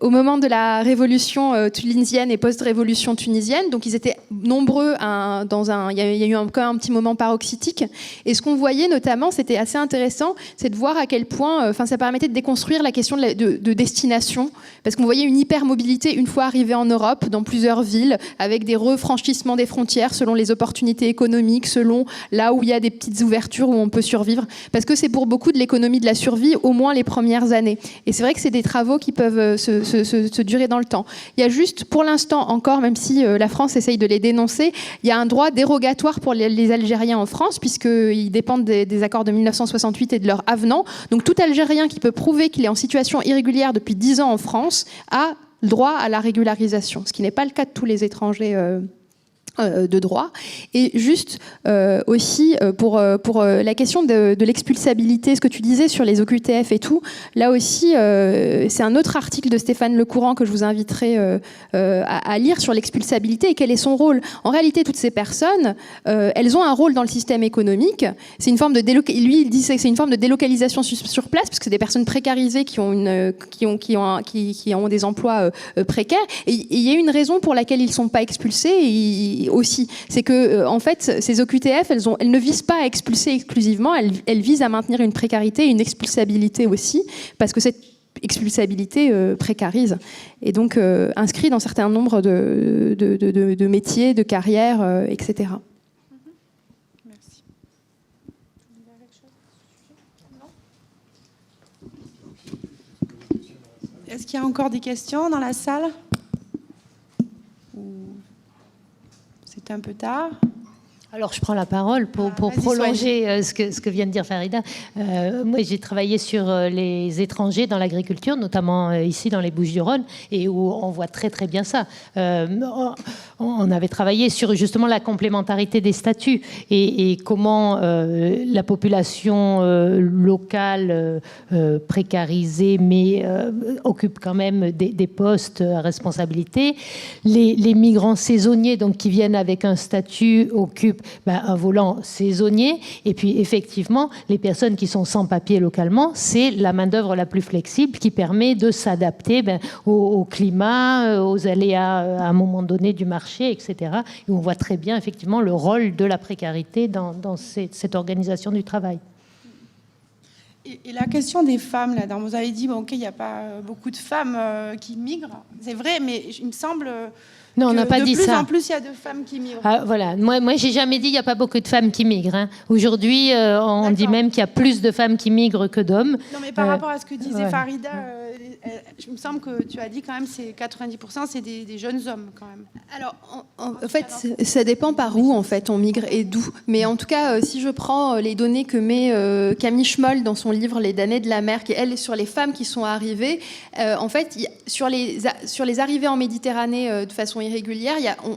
Au moment de la révolution tunisienne et post-révolution tunisienne, donc ils étaient nombreux il y a eu quand même un petit moment paroxytique. Et ce qu'on voyait notamment, c'était assez intéressant, c'est de voir à quel point, ça permettait de déconstruire la question de destination, parce qu'on voyait une hypermobilité une fois arrivés en Europe, dans plusieurs villes, avec des refranchissements des frontières selon les opportunités économiques, selon là où il y a des petites ouvertures où on peut survivre, parce que c'est pour beaucoup de l'économie de la survie, au moins les premières années. Et c'est vrai que c'est des travaux qui peuvent se durer dans le temps. Il y a juste, pour l'instant encore, même si la France essaye de les dénoncer, il y a un droit dérogatoire pour les Algériens en France, puisqu'ils dépendent des accords de 1968 et de leur avenant. Donc tout Algérien qui peut prouver qu'il est en situation irrégulière depuis 10 ans en France a le droit à la régularisation, ce qui n'est pas le cas de tous les étrangers de droit. Et juste aussi pour la question de l'expulsabilité, ce que tu disais sur les OQTF et tout, là aussi c'est un autre article de Stéphane Lecourant que je vous inviterai à lire sur l'expulsabilité et quel est son rôle. En réalité, toutes ces personnes, elles ont un rôle dans le système économique. C'est une forme de lui, il dit que c'est une forme de délocalisation sur place, parce que c'est des personnes précarisées qui ont des emplois précaires. Et il y a une raison pour laquelle ils ne sont pas expulsés. Aussi, c'est que en fait, ces OQTF, elles ne visent pas à expulser exclusivement, elles visent à maintenir une précarité, une expulsabilité aussi, parce que cette expulsabilité précarise et donc inscrit dans un certain nombre de métiers, de carrières, etc. Merci. Est-ce qu'il y a encore des questions dans la salle? C'est un peu tard. Alors, je prends la parole pour prolonger ce que vient de dire Farida. Moi, j'ai travaillé sur les étrangers dans l'agriculture, notamment ici dans les Bouches-du-Rhône, et où on voit très très bien ça. On avait travaillé sur justement la complémentarité des statuts et comment la population locale précarisée, mais occupe quand même des postes à responsabilité. Les migrants saisonniers, donc qui viennent avec un statut, occupent un volant saisonnier. Et puis, effectivement, les personnes qui sont sans papier localement, c'est la main-d'œuvre la plus flexible qui permet de s'adapter au climat, aux aléas à un moment donné du marché, etc. Et on voit très bien, effectivement, le rôle de la précarité dans cette organisation du travail. Et la question des femmes, là, vous avez dit, il n'y a pas beaucoup de femmes qui migrent. C'est vrai, mais il me semble... Non, on n'a pas dit De plus ça. en plus, il y a de femmes qui migrent. Ah, voilà. Moi j'ai jamais dit il n'y a pas beaucoup de femmes qui migrent. Hein. Aujourd'hui, on dit même qu'il y a plus de femmes qui migrent que d'hommes. Non, mais par rapport à ce que disait ouais. Farida, je me semble que tu as dit quand même c'est 90%, c'est des jeunes hommes quand même. Alors, en fait, ça dépend par où en fait on migre et d'où. Mais en tout cas, si je prends les données que met Camille Schmoll dans son livre Les damnés de la mer, qui elle est sur les femmes qui sont arrivées, en fait, sur les arrivées en Méditerranée de façon irrégulière,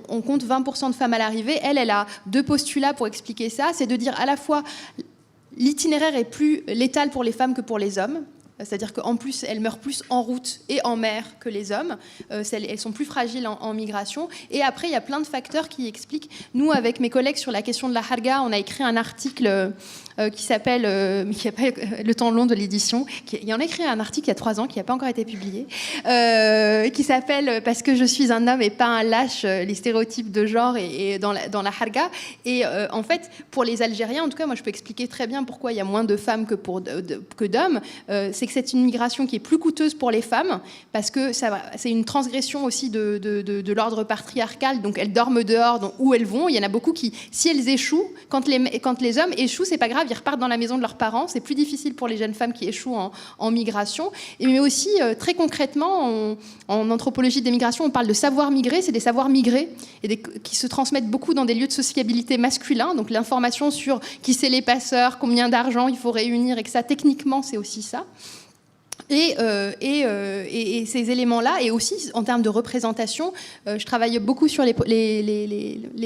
on compte 20% de femmes à l'arrivée. Elle a deux postulats pour expliquer ça. C'est de dire à la fois l'itinéraire est plus létal pour les femmes que pour les hommes. C'est-à-dire qu'en plus, elles meurent plus en route et en mer que les hommes. Elles sont plus fragiles en migration. Et après, il y a plein de facteurs qui expliquent. Nous, avec mes collègues sur la question de la harga, on a écrit un article qui s'appelle, qui n'a pas le temps long de l'édition. Il y en a écrit un article il y a 3 ans qui n'a pas encore été publié, qui s'appelle « Parce que je suis un homme et pas un lâche, les stéréotypes de genre et dans la harga ». Et en fait, pour les Algériens, en tout cas, moi je peux expliquer très bien pourquoi il y a moins de femmes que d'hommes. C'est que c'est une migration qui est plus coûteuse pour les femmes, parce que c'est une transgression aussi de l'ordre patriarcal, donc elles dorment dehors, donc où elles vont. Il y en a beaucoup qui, si elles échouent, quand les hommes échouent, c'est pas grave, ils repartent dans la maison de leurs parents. C'est plus difficile pour les jeunes femmes qui échouent en migration. Mais aussi, très concrètement, en anthropologie des migrations, on parle de savoir migrer. C'est des savoirs migrés qui se transmettent beaucoup dans des lieux de sociabilité masculins. Donc l'information sur qui c'est les passeurs, combien d'argent il faut réunir, et que ça, techniquement, c'est aussi ça. Et ces éléments-là, et aussi en termes de représentation, je travaille beaucoup sur les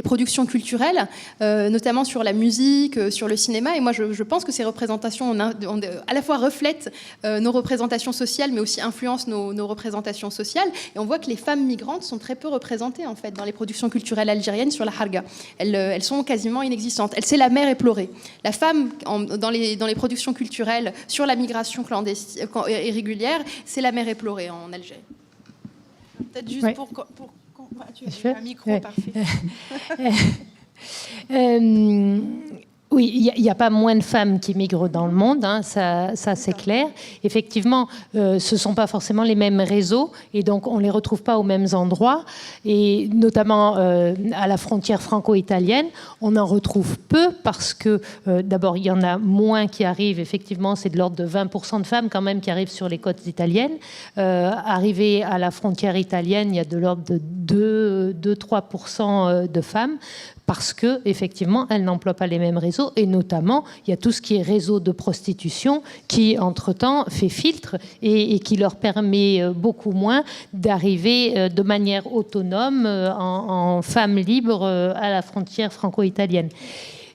productions culturelles, notamment sur la musique, sur le cinéma, et moi je pense que ces représentations à la fois reflètent nos représentations sociales, mais aussi influencent nos représentations sociales, et on voit que les femmes migrantes sont très peu représentées en fait dans les productions culturelles algériennes sur la harga. Elles sont quasiment inexistantes. C'est la mère éplorée. La femme dans les productions culturelles sur la migration clandestine régulière, c'est la mère éplorée en Algérie. Peut-être juste ouais. pour tu as un micro, parfait. Oui, il n'y a pas moins de femmes qui migrent dans le monde, hein, ça c'est clair. Effectivement, ce ne sont pas forcément les mêmes réseaux et donc on ne les retrouve pas aux mêmes endroits. Et notamment à la frontière franco-italienne, on en retrouve peu parce que d'abord, il y en a moins qui arrivent. Effectivement, c'est de l'ordre de 20% de femmes quand même qui arrivent sur les côtes italiennes. Arrivées à la frontière italienne, il y a de l'ordre de 2-3% de femmes. Parce que effectivement, elles n'emploient pas les mêmes réseaux, et notamment, il y a tout ce qui est réseau de prostitution qui, entre-temps, fait filtre et qui leur permet beaucoup moins d'arriver de manière autonome en femmes libres à la frontière franco-italienne.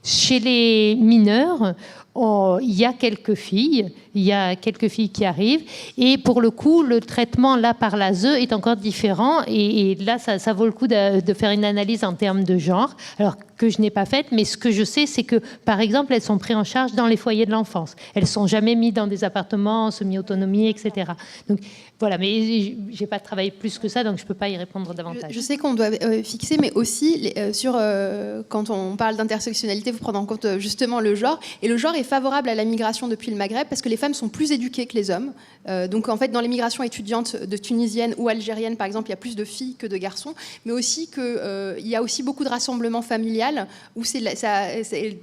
Chez les mineurs, il y a quelques filles qui arrivent, et pour le coup, le traitement là par l'ASE est encore différent, et là, ça vaut le coup de faire une analyse en termes de genre, alors que je n'ai pas faite, mais ce que je sais, c'est que, par exemple, elles sont prises en charge dans les foyers de l'enfance. Elles ne sont jamais mises dans des appartements, semi-autonomie, etc. Donc, voilà, mais je n'ai pas travaillé plus que ça, donc je ne peux pas y répondre davantage. Je sais qu'on doit fixer, mais aussi, quand on parle d'intersectionnalité, vous prenez en compte justement le genre, et le genre est favorable à la migration depuis le Maghreb, parce que les femmes sont plus éduquées que les hommes. Donc, en fait, dans les migrations étudiantes de tunisiennes ou algériennes, par exemple, il y a plus de filles que de garçons, mais aussi qu'il y a aussi beaucoup de rassemblements familiales, où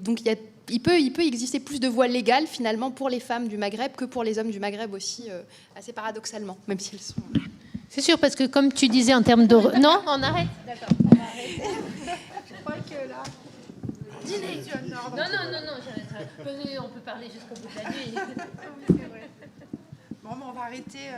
donc il peut exister plus de voies légales finalement pour les femmes du Maghreb que pour les hommes du Maghreb aussi, assez paradoxalement, même si elles sont... C'est sûr, parce que comme tu disais en termes de... Non, on arrête. D'accord, on va arrêter. Je crois que là... Non, j'arrête. On peut parler jusqu'au bout de la nuit. Bon, on va arrêter...